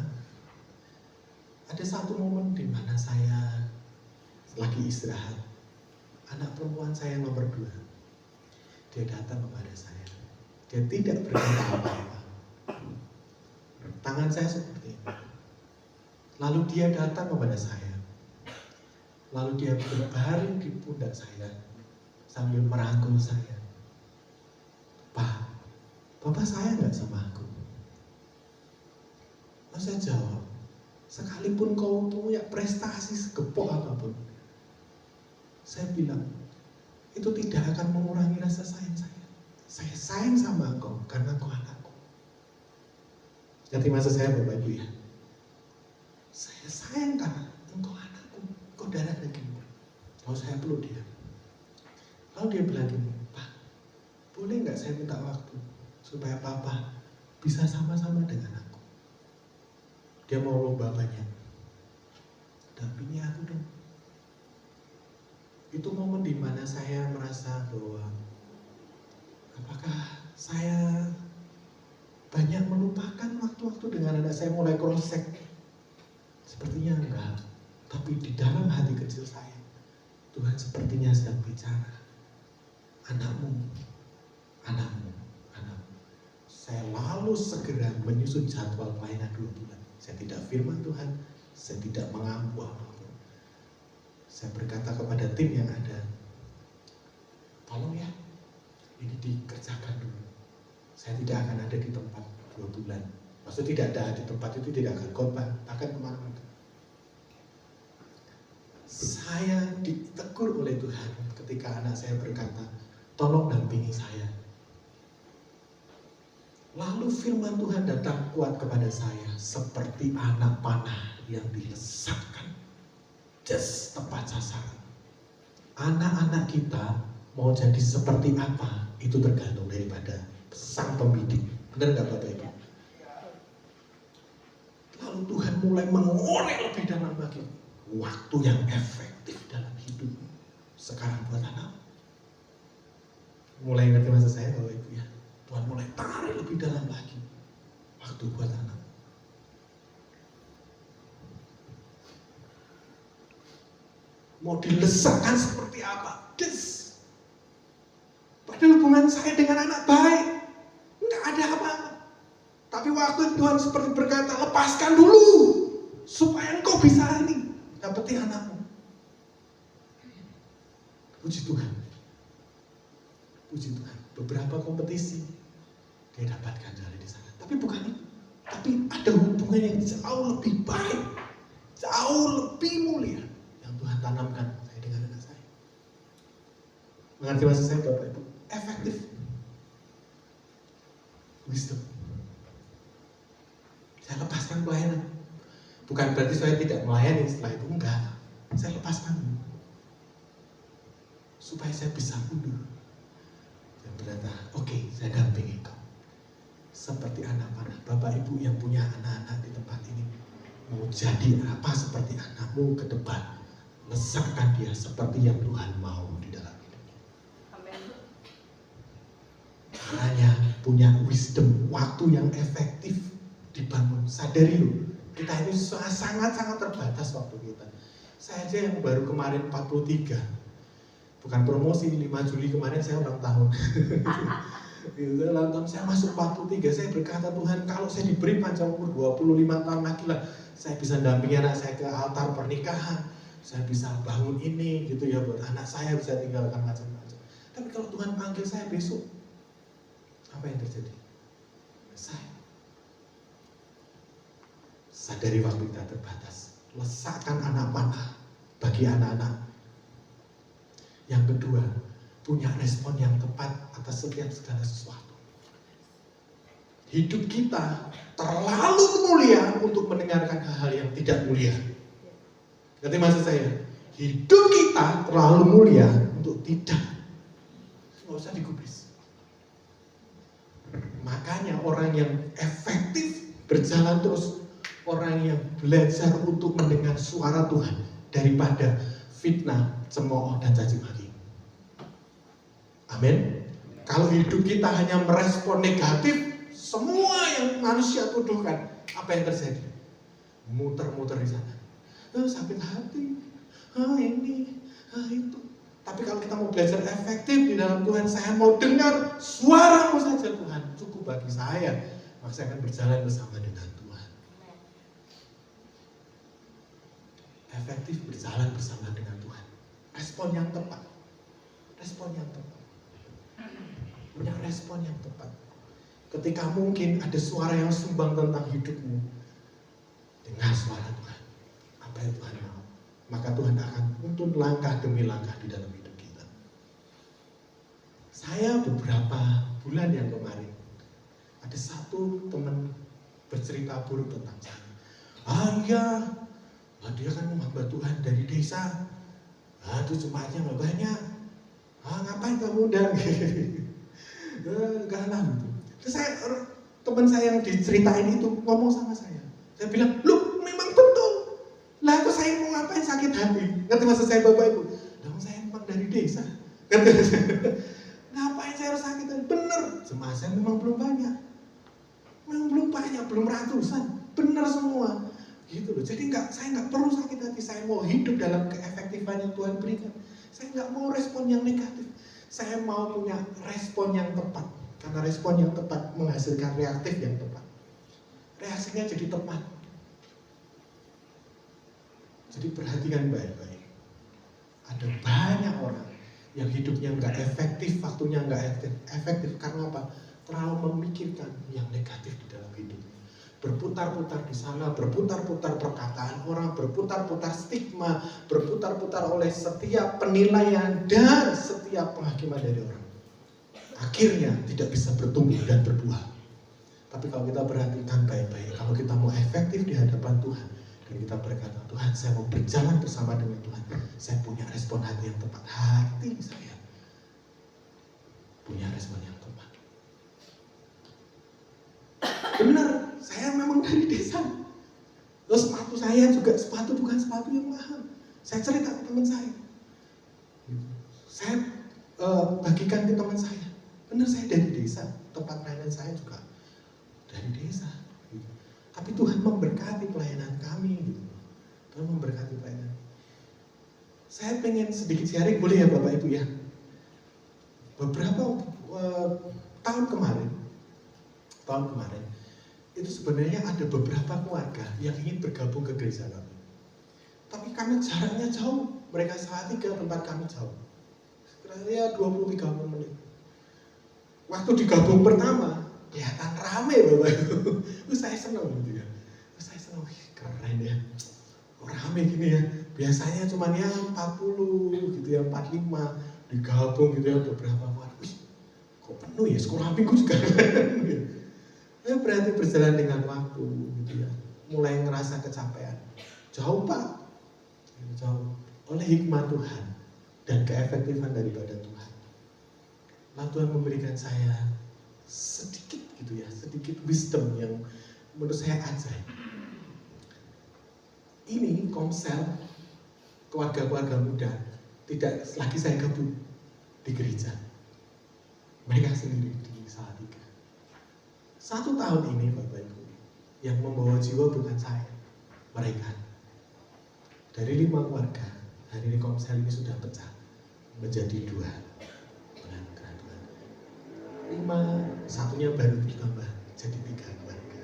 Ada satu momen di mana saya lagi istirahat. Anak perempuan saya yang nomor 2. Dia datang kepada saya. Dia tidak berkata apa-apa. Tangan saya seperti ini. Lalu dia datang kepada saya. Lalu dia berbaring di pundak saya sambil merangkul saya. Pak, Bapak sayang gak sama aku? Lalu saya jawab, sekalipun kau punya prestasi segepok apapun, saya bilang, itu tidak akan mengurangi rasa sayang saya. Saya sayang sama engkau karena engkau anakku. Ngerti maksud saya Bapak Ibu ya? Saya sayang karena engkau anakku, engkau darah dagingku. Lalu saya peluk dia. Lalu dia bilang gini, Pak, boleh nggak saya minta waktu supaya Papa bisa sama-sama dengan aku? Dia mau lomba banyak. Dampingi aku dong. Itu momen di mana saya merasa bahwa apakah saya banyak melupakan waktu-waktu dengan anak saya mulai cross-check? Sepertinya enggak. Tapi di dalam hati kecil saya, Tuhan sepertinya sedang bicara. Anakmu, anakmu, anakmu. Saya lalu segera menyusun jadwal pelayanan 2 bulan. Saya tidak firman Tuhan, saya tidak mengampu apapun. Saya berkata kepada tim yang ada, tolong ya, ini dikerjakan dulu. Saya tidak akan ada di tempat 2 bulan. Maksudnya tidak ada di tempat itu, tidak akan khotbah, bahkan kemana-mana. Saya ditegur oleh Tuhan ketika anak saya berkata, tolong dampingi saya. Lalu firman Tuhan datang kuat kepada saya seperti anak panah yang dilesatkan just tepat sasaran. Anak-anak kita mau jadi seperti apa itu tergantung daripada sang pembidik. Benar nggak Bapak Ibu? Lalu Tuhan mulai mengorek lebih dalam lagi. Waktu yang efektif dalam hidup sekarang buat anak. Mulai ngerti maksud saya Bapak Ibu ya? Tuhan mulai tarik lebih dalam lagi waktu buat anak. Mau dilesatkan seperti apa? Des. Padahal hubungan saya dengan anak baik, nggak ada apa-apa. Tapi waktu Tuhan seperti berkata, lepaskan dulu supaya engkau bisa ini dapetin anakmu. Puji Tuhan. Puji Tuhan. Beberapa kompetisi dia dapatkan dari di sana. Tapi bukan itu. Tapi ada hubungan yang jauh lebih baik, jauh lebih mulia yang Tuhan tanamkan saya dengan anak saya. Mengerti maksud saya Bapak Ibu? Efektif. Wisdom. Saya lepaskan pelayanan. Bukan berarti saya tidak melayani setelah itu, enggak. Saya lepaskan supaya saya bisa mundur. Saya berkata, oke, saya dampingi kau. Seperti anak panah. Bapak Ibu yang punya anak-anak di tempat ini, mau jadi apa seperti anakmu ke depan, lesakkan dia seperti yang Tuhan mau di dalam hidupnya. Amin. Caranya punya wisdom, waktu yang efektif dibangun. Sadari loh, kita ini sangat-sangat terbatas waktu kita. Saya aja yang baru kemarin 43, bukan promosi, 5 Juli kemarin saya ulang tahun. Saya masuk 43, saya berkata Tuhan, kalau saya diberi panjang umur 25 tahun lagi lah, saya bisa dampingi anak saya ke altar pernikahan, saya bisa bangun ini gitu ya buat anak saya, bisa tinggalkan macam-macam. Tapi kalau Tuhan panggil saya besok, apa yang terjadi? Saya sadari waktu kita terbatas, lesakkan anak panah bagi anak-anak. Yang kedua, punya respon yang tepat atas setiap segala sesuatu. Hidup kita terlalu mulia untuk mendengarkan hal-hal yang tidak mulia. Ngerti maksud saya? Hidup kita terlalu mulia untuk tidak. Nggak usah digubris. Makanya orang yang efektif berjalan terus, orang yang belajar untuk mendengar suara Tuhan daripada fitnah, cemooh, dan caci maki. Amin. Kalau hidup kita hanya merespon negatif, semua yang manusia tuduhkan, apa yang terjadi? Muter-muter di sana. Sakit hati, ini, itu. Tapi kalau kita mau belajar efektif di dalam Tuhan, saya mau dengar suara-Mu saja Tuhan, cukup bagi saya. Maka saya akan berjalan bersama dengan Tuhan. Efektif berjalan bersama dengan Tuhan. Respon yang tepat. Respon yang tepat. Punya respon yang tepat. Ketika mungkin ada suara yang sumbang tentang hidupmu, dengar suara Tuhan. Apa yang Tuhan mau? Maka Tuhan akan tuntun langkah demi langkah di dalam hidup kita. Saya beberapa bulan yang kemarin, ada satu teman bercerita buruk tentang saya. Iya, dia kan menghamba Tuhan dari desa. Itu jemaatnya nggak banyak. Ngapain kamu undang? Enggak lah gitu. Terus teman saya yang diceritain itu ngomong sama saya. Saya bilang, lu memang betul. Lah itu saya mau ngapain sakit hati? Ngerti maksud saya Bapak Ibu? Dong saya memang dari desa. Ngerti? Ngapain saya harus sakit hati? Bener, jemaah saya memang belum banyak. Memang belum banyak, belum ratusan. Bener semua. Gitu loh. Jadi saya nggak perlu sakit hati. Saya mau hidup dalam keefektifan yang Tuhan berikan. Saya nggak mau respon yang negatif. Saya mau punya respon yang tepat. Karena respon yang tepat menghasilkan reaktif yang tepat. Reaksinya jadi tepat. Jadi perhatikan baik-baik. Ada banyak orang yang hidupnya nggak efektif, waktunya nggak efektif. Karena apa? Terlalu memikirkan yang negatif di dalam hidupnya. Berputar-putar di sana, berputar-putar perkataan orang, berputar-putar stigma, berputar-putar oleh setiap penilaian dan setiap penghakiman dari orang. Akhirnya tidak bisa bertumbuh dan berbuah. Tapi kalau kita perhatikan baik-baik, kalau kita mau efektif di hadapan Tuhan, dan kita berkata, Tuhan saya mau berjalan bersama dengan Tuhan, saya punya respon hati yang tepat. Hati saya punya respon yang tepat. Benar, saya memang dari desa. Terus sepatu bukan sepatu yang mahal. Saya cerita ke teman saya. Saya bagikan ke teman saya. Benar, saya dari desa. Tempat pelayanan saya juga dari desa. Tapi Tuhan memberkati pelayanan kami. Tuhan memberkati pelayanan. Saya pengen sedikit sharing, boleh ya Bapak Ibu ya? Beberapa tahun kemarin, itu sebenarnya ada beberapa keluarga yang ingin bergabung ke gereja kami. Tapi karena jaraknya jauh, mereka saat ke tempat kami jauh. Sekiranya 20-30 menit. Waktu digabung pertama, kelihatan rame Bapak Ibu. Saya senang gitu ya. Saya senang, keren ya. Kok rame gini ya. Biasanya cuma ya 40 gitu ya, 45 digabung gitu ya beberapa keluarga. Kok penuh ya, sekolah minggu juga. Saya berarti berjalan dengan waktu gitu ya. Mulai ngerasa kecapean. Jauh Pak. Jauh. Oleh hikmat Tuhan dan keefektifan daripada Tuhan. Nah, Tuhan memberikan saya sedikit gitu ya, sedikit wisdom yang menurut saya ajaib. Ini komsel keluarga-keluarga muda tidak lagi saya gabung di gereja. Mereka sendiri di Salatiga. 1 tahun ini Bapak Ibu, yang membawa jiwa bukan saya, mereka. Dari 5 keluarga, hari ini komsel ini sudah pecah menjadi 2. 5, satunya baru bertambah jadi 3 keluarga.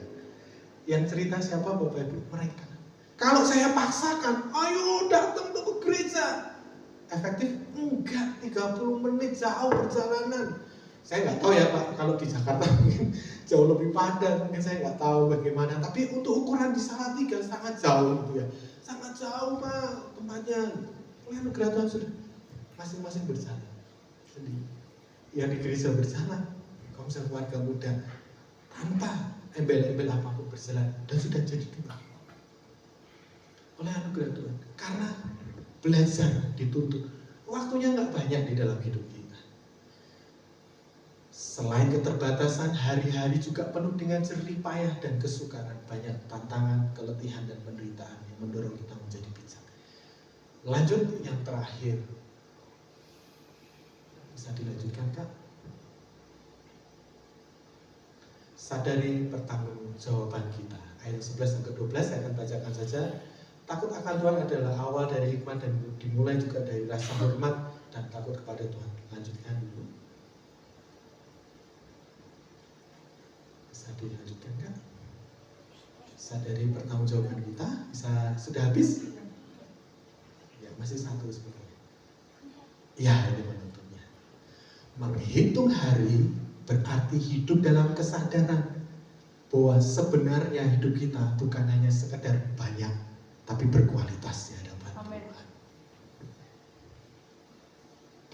Yang cerita siapa Bapak Ibu? Mereka. Kalau saya paksakan, ayo datang ke gereja. Efektif? Enggak, 30 menit jauh perjalanan. Saya nggak tahu ya Pak, kalau di Jakarta mungkin jauh lebih padat, mungkin saya nggak tahu bagaimana. Tapi untuk ukuran di Salatiga sangat jauh gitu ya. Sangat jauh Pak tempatnya. Pelayanan gereja sudah masing-masing berjalan. Jadi, yang di gereja bersama, Komsel keluarga muda tanpa embel-embel apapun berjalan dan sudah jadi dua oleh anugerah Tuhan. Karena belajar dituntut, waktunya nggak banyak di dalam hidup kita. Selain keterbatasan, hari-hari juga penuh dengan jerih payah dan kesukaran, banyak tantangan, keletihan dan penderitaan yang mendorong kita menjadi bijak. Lanjut yang terakhir, bisa dilanjutkan Kak? Sadari pertanggungjawaban kita. Ayat 11 dan ke-12 saya akan bacakan saja. Takut akan Tuhan adalah awal dari hikmat dan dimulai juga dari rasa hormat dan takut kepada Tuhan. Lanjutkan dulu. Bisa dilanjutkan kan? Sadari pertanggungjawaban kita. Sudah habis? Ya, masih satu sebenarnya. Ya, ini penutupnya. Menghitung hari berarti hidup dalam kesadaran bahwa sebenarnya hidup kita bukan hanya sekedar banyak, tapi berkualitas di hadapan Tuhan.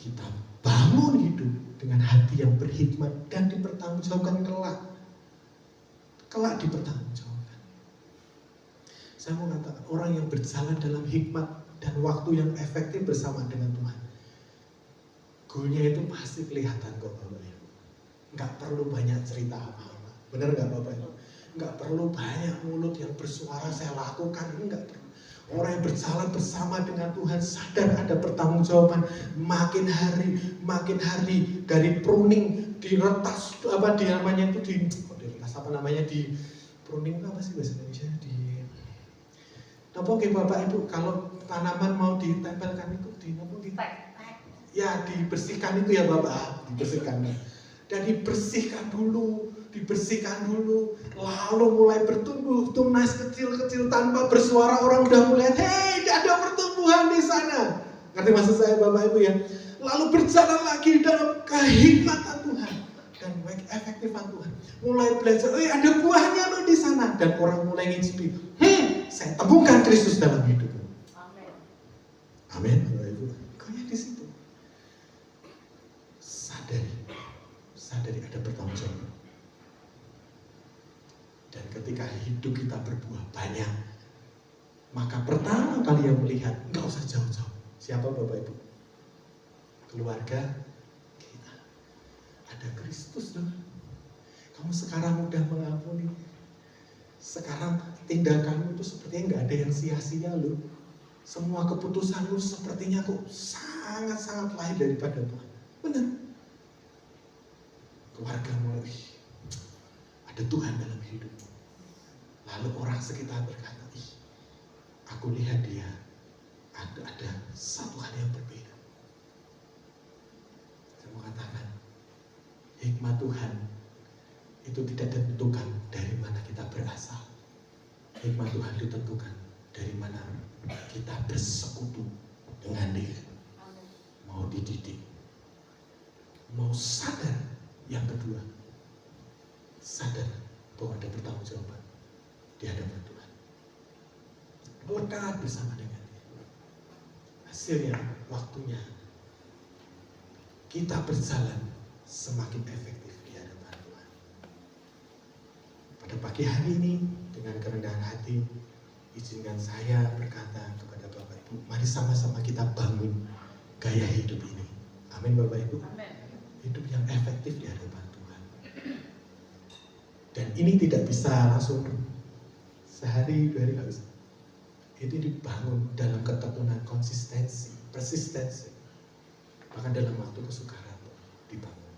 Kita bangun hidup dengan hati yang berhikmat dan dipertanggungjawabkan kelak dipertanggungjawabkan. Saya mau katakan, orang yang berjalan dalam hikmat dan waktu yang efektif bersama dengan Tuhan, goalnya itu pasti kelihatan kok Bapak Ibu. Nggak perlu banyak cerita apa-apa. Benar nggak Bapak Ibu? Nggak perlu banyak mulut yang bersuara saya lakukan, enggak perlu. Orang yang berjalan bersama dengan Tuhan sadar ada pertanggungjawaban. Makin hari dari pruning diretas di namanya itu di pruning apa sih bahasa Indonesia napa nggih Bapak Ibu kalau tanaman mau ditempelkan itu di napa nggih? Ya dibersihkan itu ya Bapak, dibersihkan. Dan dibersihkan dulu, lalu mulai bertumbuh, tunas kecil-kecil tanpa bersuara, orang udah mulai, hei, ada pertumbuhan di sana. Ngerti maksud saya Bapak Ibu ya? Lalu berjalan lagi dalam kehikmatan Tuhan dan efektifan Tuhan. Mulai belajar, ada buahnya loh di sana, dan orang mulai ngincipi, saya temukan Kristus dalam hidupku. Amin. Amin, Bapak Ibu. Pokoknya di situ. Sadari ada pertanggungjawaban. Dan ketika hidup kita berbuah banyak, maka pertama kali yang melihat, nggak usah jauh-jauh. Siapa Bapak Ibu? Keluarga kita. Ada Kristus dong. Kamu sekarang udah mengampuni. Sekarang tindakanmu itu sepertinya nggak ada yang sia-sia loh. Semua keputusanmu sepertinya kok sangat-sangat lain daripada Tuhan. Benar. Keluarga mulai ada Tuhan dalam hidupmu. Lalu orang sekitar berkata, aku lihat dia ada satu hal yang berbeda. Saya mau katakan, hikmat Tuhan itu tidak ditentukan dari mana kita berasal. Hikmat Tuhan ditentukan dari mana kita bersekutu dengan Dia. Mau dididik, mau sadar. Yang kedua, sadar bahwa ada pertanggungjawaban di hadapan Tuhan. Lekat bersama dengan Dia. Hasilnya, waktunya kita berjalan semakin efektif di hadapan Tuhan. Pada pagi hari ini, dengan kerendahan hati, izinkan saya berkata kepada Bapak Ibu, mari sama-sama kita bangun gaya hidup ini. Amin Bapak Ibu. Amin. Hidup yang efektif di hadapan Tuhan. Dan ini tidak bisa langsung sehari, 2 hari, nggak bisa. Itu dibangun dalam ketekunan konsistensi, persistensi. Bahkan dalam waktu kesukaran dibangun.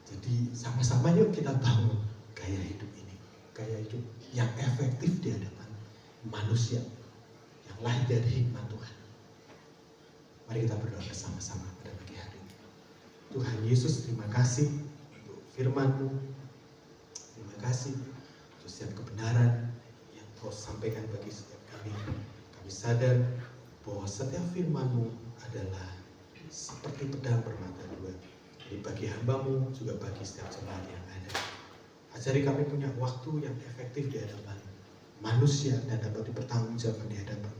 Jadi sama-sama yuk kita bangun gaya hidup ini. Gaya hidup yang efektif di hadapan manusia yang lahir dari hikmat Tuhan. Mari kita berdoa bersama-sama pada pagi hari ini. Tuhan Yesus, terima kasih untuk firman-Mu. Terima kasih untuk setiap kebenaran yang Kau sampaikan bagi setiap kami. Kami sadar bahwa setiap firman-Mu adalah seperti pedang bermata dua. Jadi bagi hamba-Mu, juga bagi setiap jemaat yang ada. Ajari kami punya waktu yang efektif di hadapan manusia dan dapat dipertanggungjawabkan di hadapan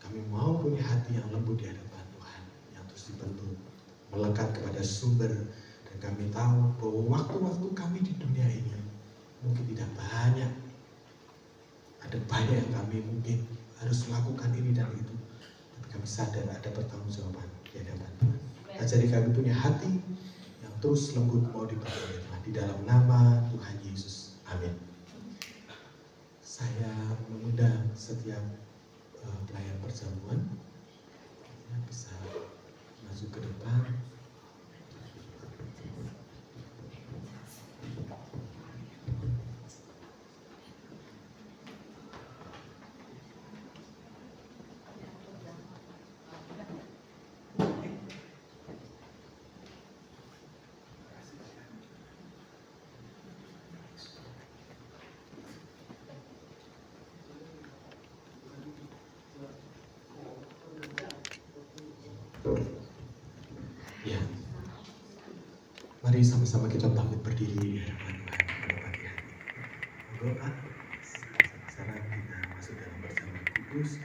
Kami mau punya hati yang lembut di hadapan Tuhan, yang terus dibentuk, melekat kepada sumber. Dan kami tahu bahwa waktu-waktu kami di dunia ini mungkin tidak banyak. Ada banyak yang kami mungkin harus lakukan ini dan itu. Tapi kami sadar ada pertanggungjawaban di hadapan Tuhan. Ajari kami punya hati yang terus lembut mau dipakai oleh Tuhan. Di dalam nama Tuhan Yesus. Amin. Saya mengundang setiap pelayan perjamuan yang bisa maju ke depan. Ya, mari sama-sama kita bangkit berdiri di hadapan Tuhan pada pagi hari ini. Berdoa, sekarang kita masuk dalam perjamuan kudus.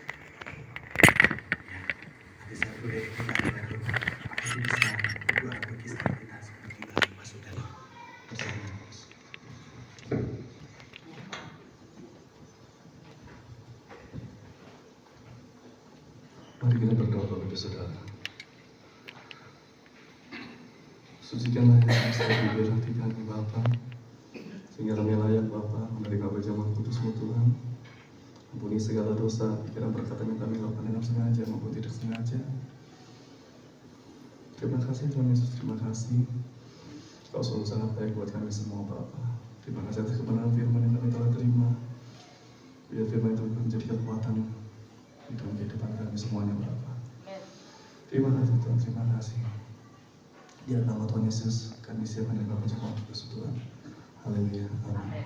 Ya, nanti saya boleh kita dengan doa. Kita bisa berdoa bagi setiap kita sebelum kita masuk dalam perjamuan kudus. Mari kita berdoa Bapak Saudara. Sucikanlah yang setiap bibir hati kami Bapa, sehingga kami layak Bapa menerima perjamuan kudus-Mu Tuhan. Ampuni segala dosa, pikiran perkataan yang kami lakukan dengan sengaja maupun tidak sengaja. Terima kasih Tuhan Yesus, terima kasih. Kau selalu sangat baik buat kami semua Bapa. Terima kasih atas kebenaran firman yang kami telah terima. Biar firman itu menjadi kekuatan di dalam kehidupan kami semuanya Bapa. Terima kasih Tuhan, terima kasih. Di dalam nama Tuhan Yesus, kami siap menerima perjamuan kudus Tuhan. Haleluya. Amin.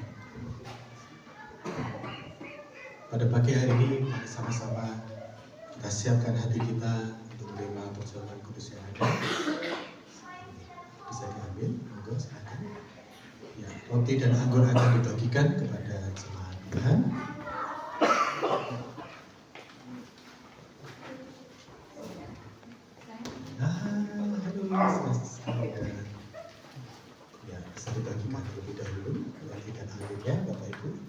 Pada pagi hari ini, mari sama-sama kita siapkan hati kita untuk menerima perjamuan kudus yang ada. Bisa diambil, monggo silakan. Ya, roti dan anggur akan dibagikan kepada jemaat Tuhan. Ya, bisa dibagikan terlebih dahulu roti dan anggurnya, Bapak Ibu.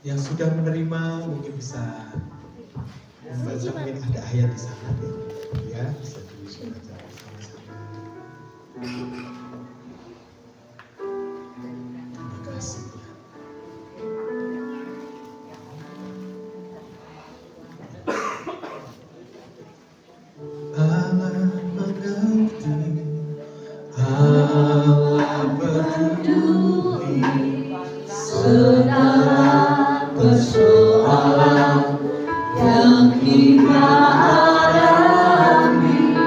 Yang sudah menerima mungkin bisa membaca, mungkin ada ayat di sana deh. Ya, bisa dibaca bersama-sama. Terima kasih Tuhan. Allah mengerti, Allah peduli segala persoalan yang kita alami.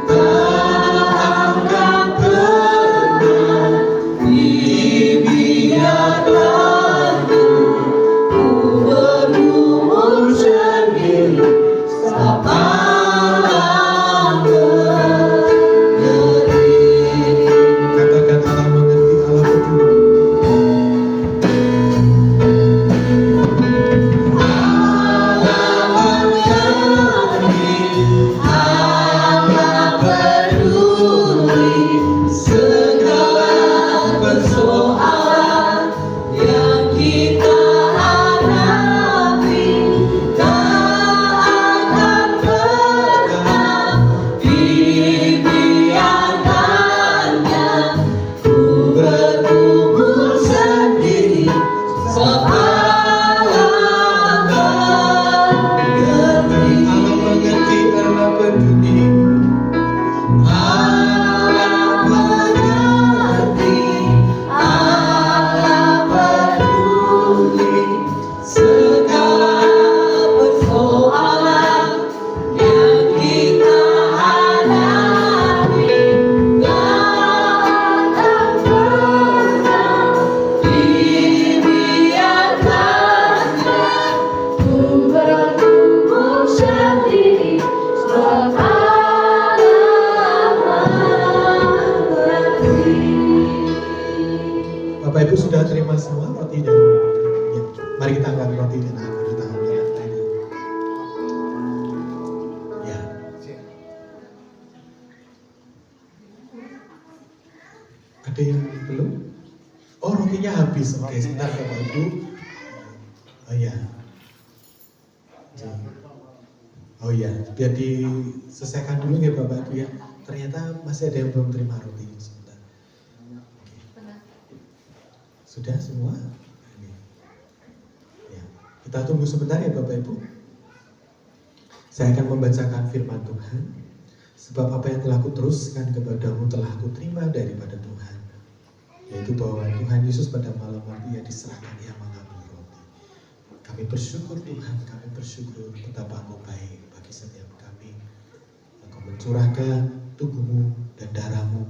Tak akan pernah dibiarkanku ku bergumul sendiri sepanjang negeri. Katakan Allah mengerti, Allah peduli. Bapak Ibu sudah terima semua roti dan ya, mari kita angkat roti dan anggur di tangan kita. Ada yang belum? Oh, rotinya habis. Oke, sebentar Bapak Ibu. Oh ya. Oh ya, biar diselesaikan dulu ya Bapak Ibu ya. Ternyata masih ada yang belum terima roti. Sebentar. Sudah semua? Ini. Ya. Kita tunggu sebentar ya Bapak Ibu. Saya akan membacakan firman Tuhan. Sebab apa yang telah kuteruskan kepadamu telah kuterima daripada Tuhan. Yaitu bahwa Tuhan Yesus pada malam waktu Ia diserahkan, Ia mengambil roti. Kami bersyukur Tuhan, kami bersyukur betapa Engkau baik bagi setiap kami. Engkau mencurahkan tubuhmu dan darahmu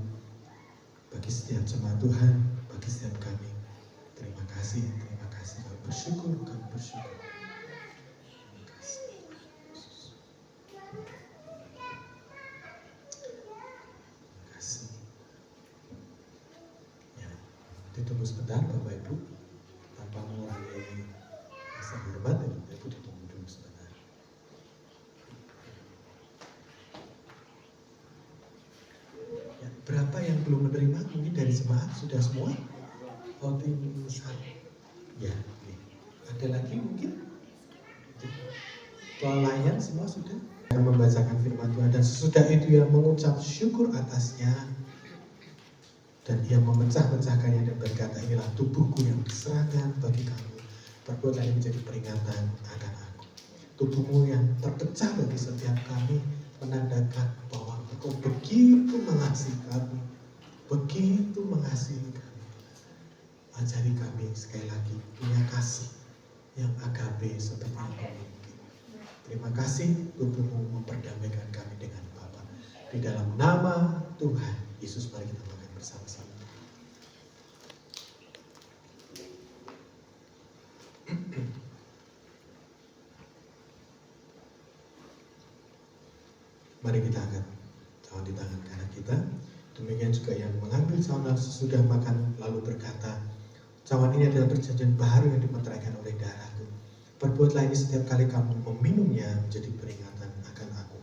bagi setiap jemaat Tuhan, bagi setiap kami. Terima kasih, kami bersyukur, kami bersyukur. Terima kasih. Terima kasih. Ya, ditunggu sebentar Bapak Ibu, tanpa mengurangi rasa hormat ya Bapak Ibu, ditunggu dulu sebentar. Ya, berapa yang belum menerima? Mungkin dari jemaat sudah semua? Oh, tim satu. Ya, nih. Ada lagi mungkin? Pelayan semua sudah? Yang membacakan firman Tuhan dan sesudah itu yang mengucap syukur atasnya dan ia memecah-mecahkannya dan berkata, inilah tubuhku yang diserahkan bagi kamu. Perbuatlah ini menjadi peringatan akan aku. Tubuhmu yang terpecah bagi setiap kami menandakan bahwa Engkau begitu mengasihi kami, begitu mengasihi kami. Ajari kami sekali lagi punya kasih yang agape seperti yang kami. Terima kasih tubuhmu memperdamaikan kami dengan Bapa. Di dalam nama Tuhan Yesus, mari kita makan bersama-sama. Mari kita angkat cawan di tangan kanan kita. Demikian juga yang mengambil cawan sesudah makan lalu berkata, cawan ini adalah perjanjian baru yang dimeteraikan oleh darahku. Perbuatlah ini setiap kali kamu meminumnya menjadi peringatan akan aku.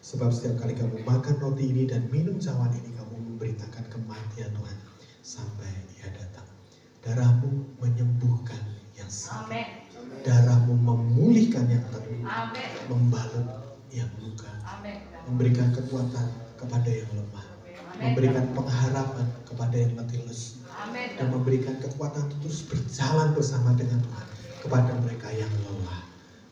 Sebab setiap kali kamu makan roti ini dan minum cawan ini, kamu memberitakan kematian Tuhan sampai Ia datang. Darahmu menyembuhkan yang sakit. Darahmu memulihkan yang terluka. Membalut yang luka. Memberikan kekuatan kepada yang lemah. Memberikan pengharapan kepada yang letih lesu. Dan memberikan kekuatan untuk terus berjalan bersama dengan Tuhan kepada mereka yang lelah.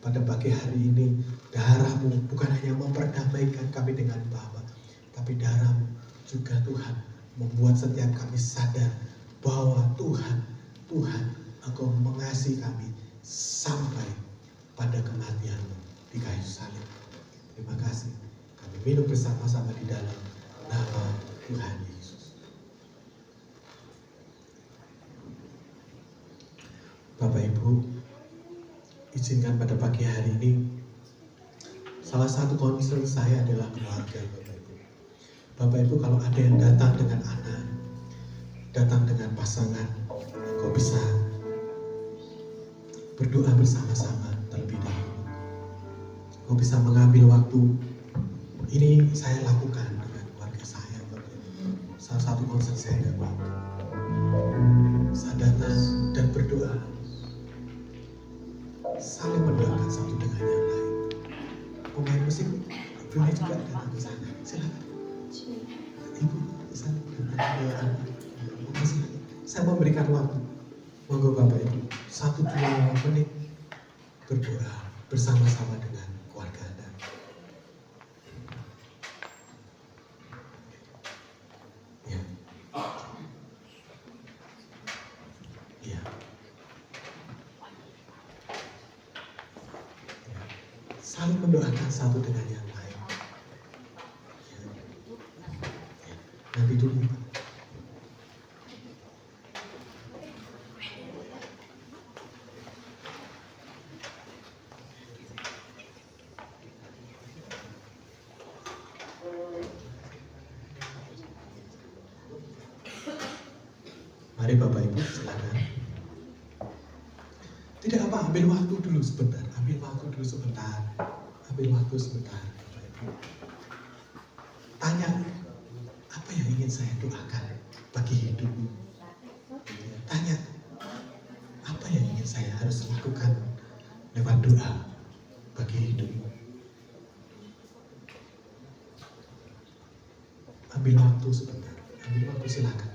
Pada pagi hari ini, darahmu bukan hanya memperdamaikan kami dengan Bapa, tapi darahmu juga Tuhan membuat setiap kami sadar bahwa Tuhan, Engkau mengasihi kami sampai pada kematian-Mu di kayu salib. Terima kasih. Kami minum bersama-sama di dalam nama Tuhan Yesus. Bapak Ibu, izinkan pada pagi hari ini, salah satu concern saya adalah keluarga Bapak Ibu. Bapak Ibu, kalau ada yang datang dengan anak, datang dengan pasangan, kau bisa berdoa bersama-sama terlebih dahulu. Kau bisa mengambil waktu, ini saya lakukan dengan keluarga saya Bapak Ibu. Salah satu concern saya Bapak Ibu. Saya datang dan berdoa, saling mendoakan satu dengan yang lain. Pemain musik boleh juga datang ke sana. Silakan. Ibu, saya berdoa. Saya memberikan waktu. Monggo Bapak Ibu, 1-2 menit berdoa bersama-sama dengan keluarga Anda. Ya. Ya. Saling mendoakan satu dengan yang lain. Ya. Ya. Nanti dulu Pak. Mari Bapak Ibu, silakan. Tidak apa, ambil waktu dulu sebentar. Ambil waktu sebentar. Bapak Ibu. Tanya, apa yang ingin saya doakan bagi hidupmu. Tanya, apa yang ingin saya harus lakukan lewat doa bagi hidupmu. Ambil waktu sebentar, ambil waktu, silakan.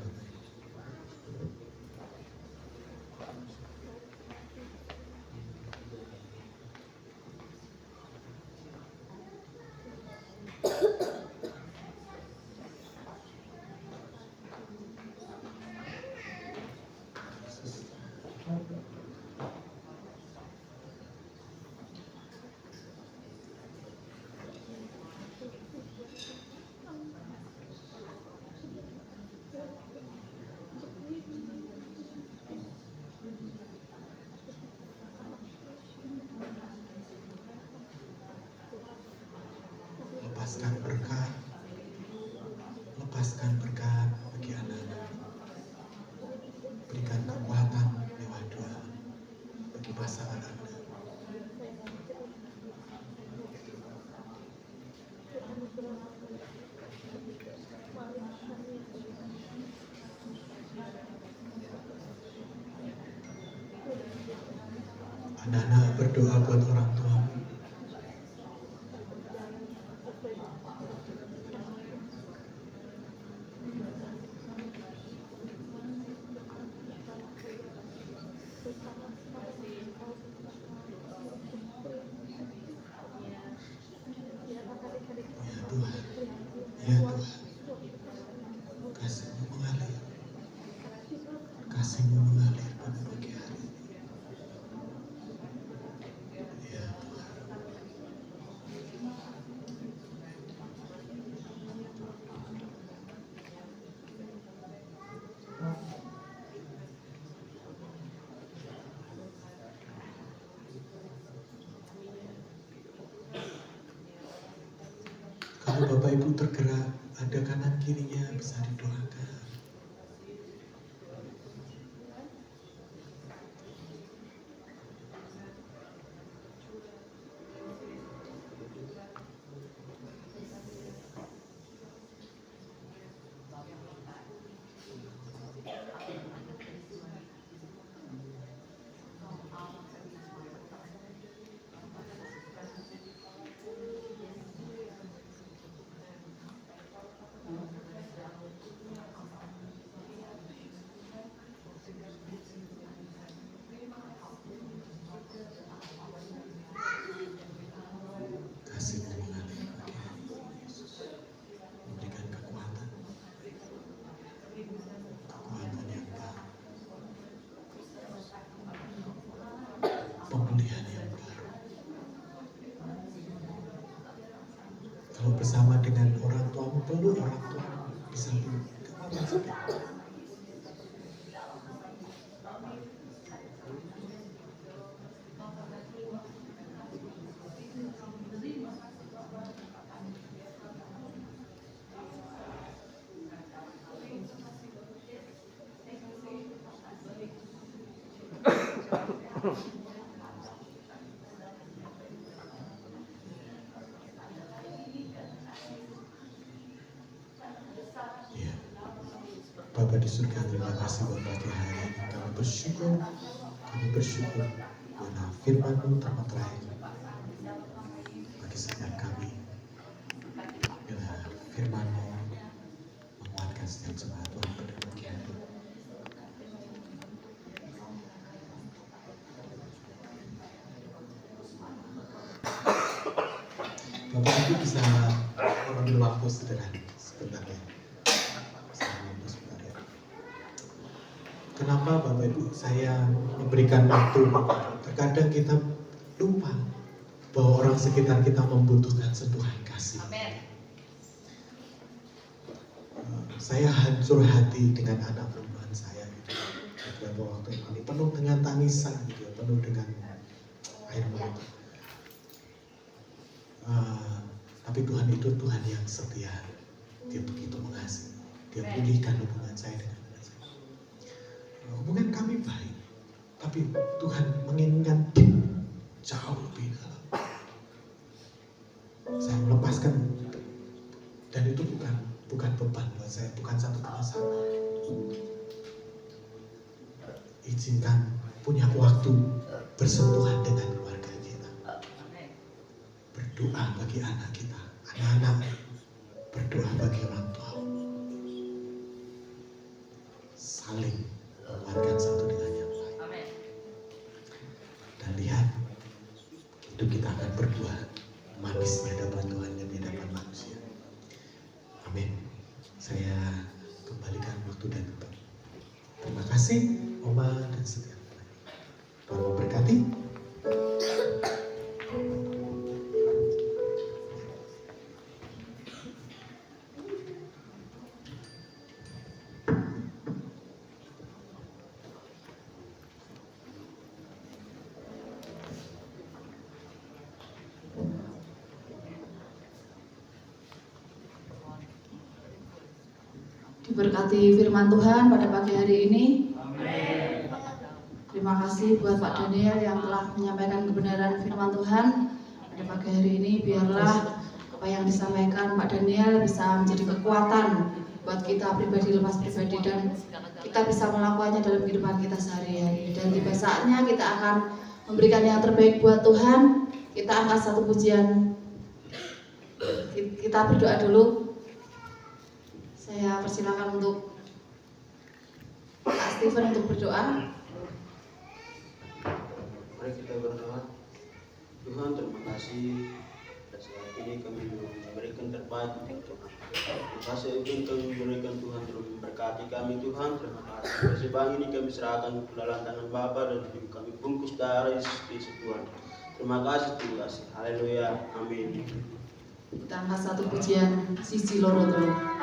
Lepaskan berkat bagi anak-anak. Berikan kekuatan lewat doa bagi pasangan Anda. Anak-anak berdoa buat orang tua. Ya Tuhan, kasih-Mu mengalir, kasih-Mu mengalir pada pagi hari ini. Ya Tuhan. Kalau Bapak Ibu tergerak, ada kanan kirinya bisa didoakan. Kasih-Mu mengalir pagi hari ini, Yesus. Memberikan kekuatan yang baru, pemulihan yang baru. Kalau bersama dengan orang tuamu, peluk orang tuamu, bisa peluk. Gak apa-apa. Ya, Bapa di surga, terima kasih buat pagi hari ini. Kami bersyukur karena firman-Mu termaterai bagi setiap kami. Bila firman-Mu menguatkan setiap jemaat Tuhan pada pagi hari ini. Bapak Ibu bisa mengambil waktu sederhana sebentar ya. Kenapa Bapak Ibu saya memberikan waktu? Terkadang kita lupa bahwa orang sekitar kita membutuhkan sentuhan kasih. Amin. Saya hancur hati dengan anak perempuan saya gitu. Beberapa waktu ini penuh dengan tangisan gitu, penuh dengan air mata. Tapi Tuhan itu Tuhan yang setia. Dia begitu mengasihi. Dia pulihkan hubungan saya dengan anak saya. Hubungan kami baik, tapi Tuhan menginginkan jauh lebih dalam. Saya melepaskan, dan itu bukan beban buat saya, bukan satu masalah. izinkan punya waktu bersentuhan dengan keluarga kita. Berdoa bagi anak kita, anak-anak berdoa bagi orang tua. Saling menguatkan satu dengan yang lain. Dan lihat, hidup kita akan berbuah manis di hadapan Tuhan dan di hadapan manusia. Amin. Saya kembalikan waktu dan tempat. Terima kasih Oma dan setiap Tuhan memberkati. Diberkati firman Tuhan pada pagi hari ini. Terima kasih buat Pak Daniel yang telah menyampaikan kebenaran firman Tuhan pada pagi hari ini. Biarlah apa yang disampaikan Pak Daniel bisa menjadi kekuatan buat kita pribadi, lepas pribadi, dan kita bisa melakukannya dalam kehidupan kita sehari-hari. Dan tiba saatnya kita akan memberikan yang terbaik buat Tuhan. Kita angkat satu pujian. Kita berdoa dulu. Saya persilakan untuk Pak Steven untuk berdoa. Mari kita berdoa. Tuhan, terima kasih saat ini kami memberikan terbaik untuk Tuhan. Terima kasih untuk kami memberikan Tuhan terus memberkati kami Tuhan. Terima kasih. Persembahyan ini kami serahkan ke dalam tangan Bapa dan kami bungkus darah Yesus Tuhan. Terima kasih Tuhan. Haleluya. Amin. Kita angkat satu pujian sisi loro tolong.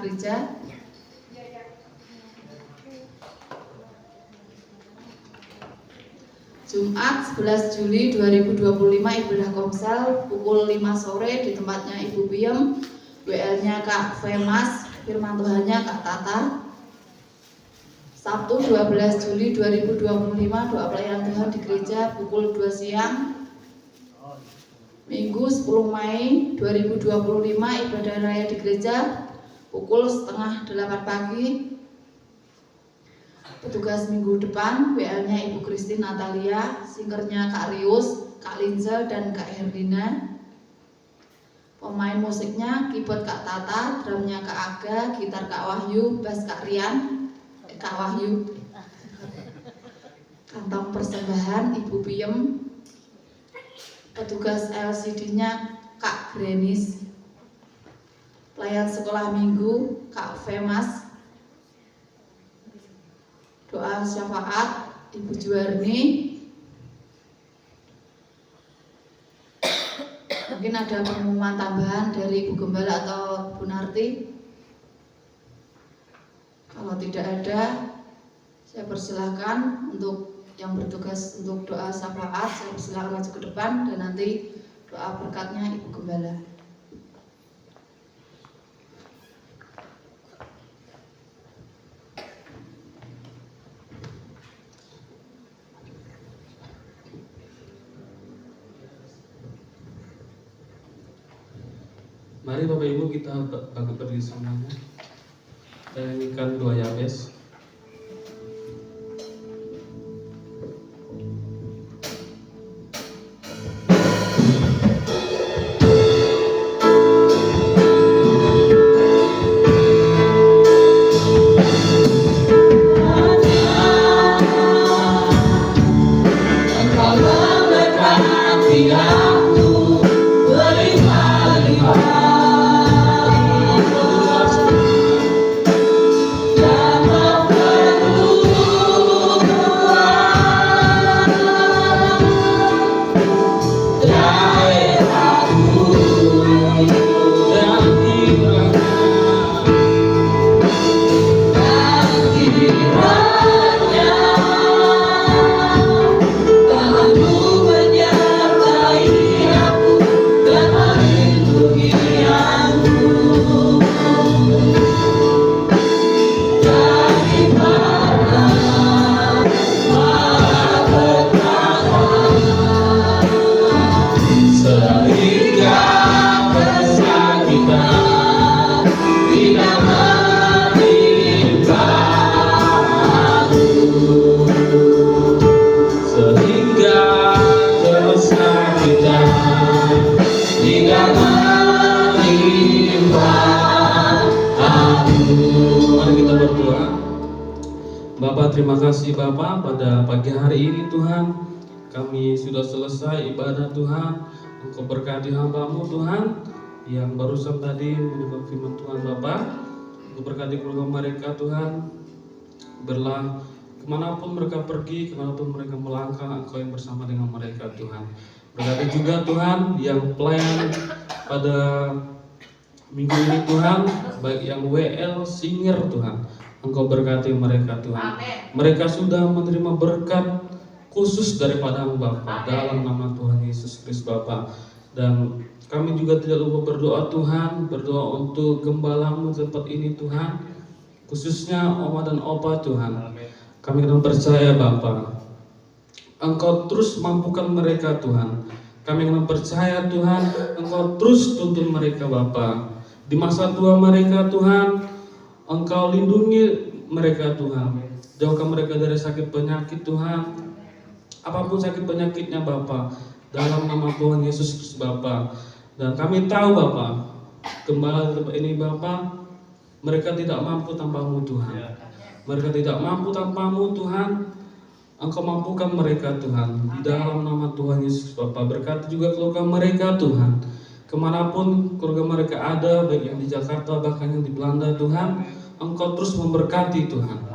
gereja. Jumat 11 Juli 2025 ibadah komsel pukul 5 sore di tempatnya Ibu Piem, WL-nya Kak Femas, firman Tuhannya Kak Tata. Sabtu 12 Juli 2025 doa pelayanan Tuhan di gereja pukul 2 siang. Minggu 10 Mei 2025 ibadah raya di gereja pukul 7:30 pagi. Petugas minggu depan WL-nya Ibu Christine Natalia, singernya Kak Rius, Kak Linza, dan Kak Herdina. Pemain musiknya keyboard Kak Tata, drumnya Kak Aga, gitar Kak Wahyu, bass Kak Rian, Kak Wahyu. Kantong persembahan Ibu Piem. Petugas LCD-nya Kak Grenis. Pelayan sekolah minggu Kak Femas. Doa syafaat Ibu Juwarni. Mungkin ada pengumuman tambahan dari Ibu Gembala atau Bu Narti. Kalau tidak ada, saya persilahkan untuk yang bertugas untuk doa syafaat, saya persilahkan maju ke depan dan nanti doa berkatnya Ibu Gembala. Mari Bapak Ibu kita bangkit berdiri semuanya. Kita nyanyikan doa Yabes. Terima kasih Bapak, pada pagi hari ini Tuhan kami sudah selesai ibadah Tuhan. Engkau berkati hamba-Mu Tuhan yang barusan tadi mendengar firman Tuhan Bapak. Engkau berkati keluarga mereka Tuhan, berlah kemanapun mereka pergi, kemanapun mereka melangkah, Engkau yang bersama dengan mereka Tuhan. Berkati juga Tuhan yang pelayan pada minggu ini Tuhan, baik yang WL singer Tuhan, Engkau berkati mereka Tuhan. Amen. Mereka sudah menerima berkat khusus daripada Bapa dalam nama Tuhan Yesus Kristus Bapa. Dan kami juga tidak lupa berdoa Tuhan, berdoa untuk gembala-Mu tempat ini Tuhan, khususnya Oma dan Opa Tuhan. Kami akan percaya Bapa, Engkau terus mampukan mereka Tuhan. Kami akan percaya Tuhan, Engkau terus tuntun mereka Bapa. Di masa tua mereka Tuhan, Engkau lindungi mereka Tuhan. Jauhkan mereka dari sakit penyakit Tuhan. Apapun sakit penyakitnya Bapa, dalam nama Tuhan Yesus Kristus Bapa. Dan kami tahu Bapa, gembala tempat ini Bapa, mereka tidak mampu tanpa-Mu Tuhan. Mereka tidak mampu tanpa-Mu Tuhan. Engkau mampukan mereka Tuhan. Di dalam nama Tuhan Yesus Bapa, berkati juga keluarga mereka Tuhan. Kemanapun keluarga mereka ada, baik yang di Jakarta bahkan yang di Belanda Tuhan, Engkau terus memberkati Tuhan.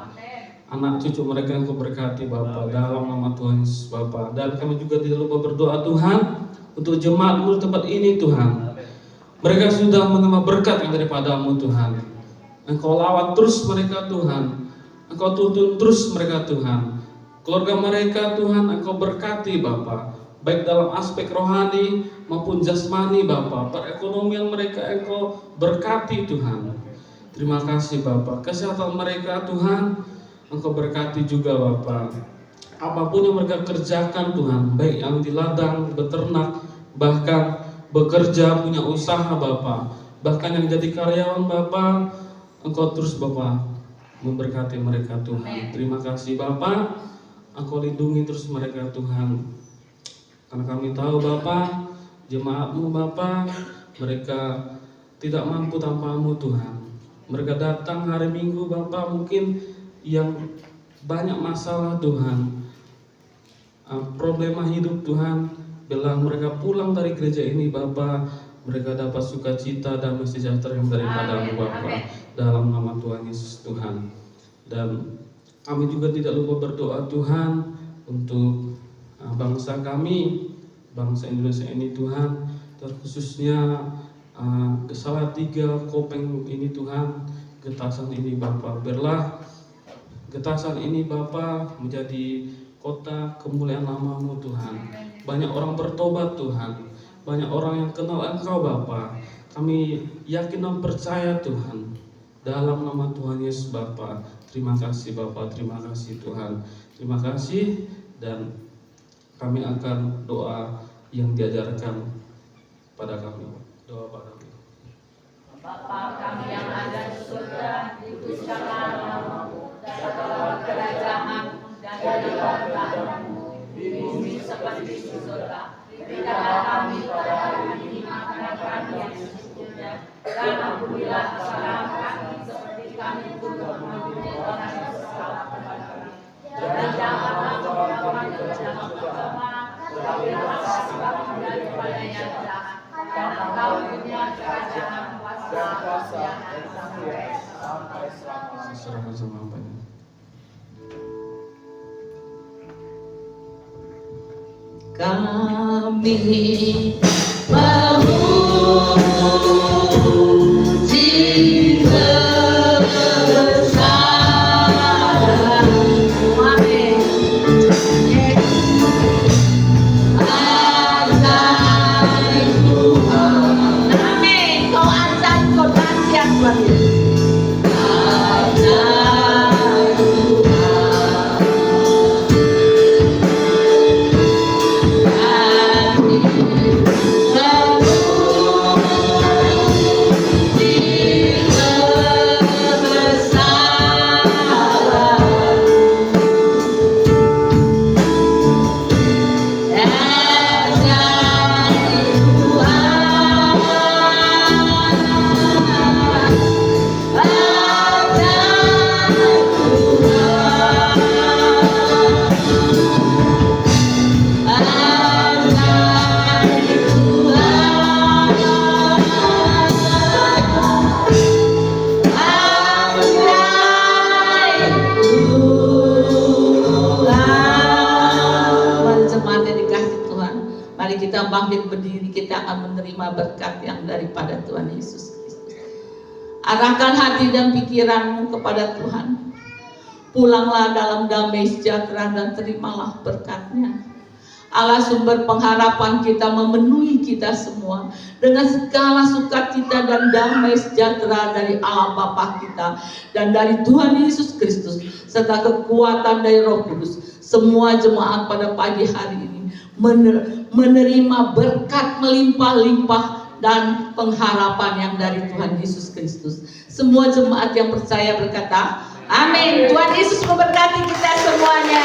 Anak cucu mereka Engkau berkati Bapa, dalam nama Tuhan Yesus Bapa. Dan kami juga tidak lupa berdoa Tuhan untuk jemaat-Mu di tempat ini Tuhan. Mereka sudah menerima berkat yang daripada-Mu Tuhan. Engkau lawat terus mereka Tuhan. Engkau tuntun terus mereka Tuhan. Keluarga mereka Tuhan Engkau berkati Bapa, baik dalam aspek rohani maupun jasmani Bapa. Perekonomian mereka Engkau berkati Tuhan. Terima kasih Bapa. Kesehatan mereka Tuhan Engkau berkati juga Bapa. Apapun yang mereka kerjakan Tuhan, baik yang di ladang, beternak, bahkan bekerja, punya usaha Bapa. Bahkan yang jadi karyawan Bapa, Engkau terus Bapa memberkati mereka Tuhan. Terima kasih Bapa, Engkau lindungi terus mereka Tuhan. Karena kami tahu Bapa, jemaat-Mu Bapa, mereka tidak mampu tanpa-Mu Tuhan. Mereka datang hari Minggu Bapa, mungkin yang banyak masalah Tuhan, problema hidup Tuhan. Bila mereka pulang dari gereja ini Bapa, mereka dapat sukacita dan sejahtera yang daripada-Mu Bapa, dalam nama Tuhan Yesus Tuhan. Dan kami juga tidak lupa berdoa Tuhan untuk bangsa kami, bangsa Indonesia ini Tuhan, terkhususnya Salatiga, Kopeng ini Tuhan, Getasan ini Bapa. Biarlah Getasan ini Bapa menjadi kota kemuliaan nama-Mu Tuhan. Banyak orang bertobat Tuhan, banyak orang yang kenal Engkau Bapa. Kami yakin dan percaya Tuhan, dalam nama Tuhan Yesus Bapa. Terima kasih Bapa, terima kasih Tuhan, terima kasih. Dan kami akan doa yang diajarkan pada kami. Doa pada kami. Bapa kami yang ada di surga, dikuduskanlah namamu, datanglah kerajaanmu, dan jadilah kehendakmu di bumi seperti di surga. Berikanlah kami pada hari ini makanan kami yang secukupnya, dan ampunilah kesalahan kami seperti kami juga mengampuni orang yang bersalah kepada kami. Dan janganlah membawa kami ke dalam pencobaan, tetapi lepaskanlah kami daripada yang jahat. Karena Engkau punya kerajaan, kuasa, kemuliaan sampai selamanya. Serahkan sama Bapa. Kami memuji kebesaran-Mu. Amin. Ajaib Tuhan. Amin. Kau ajaib, kau dahsyat Tuhan. Ajaib Tuhan. Mari kita bangkit berdiri, kita akan menerima berkat yang daripada Tuhan Yesus Kristus. Arahkan hati dan pikiranmu kepada Tuhan. Pulanglah dalam damai sejahtera dan terimalah berkat-Nya. Allah sumber pengharapan kita memenuhi kita semua dengan segala sukacita dan damai sejahtera dari Allah Bapa kita dan dari Tuhan Yesus Kristus serta kekuatan dari Roh Kudus. Semua jemaat pada pagi hari ini menerima berkat melimpah-limpah dan pengharapan yang dari Tuhan Yesus Kristus. Semua jemaat yang percaya berkata, amin. Tuhan Yesus memberkati kita semuanya.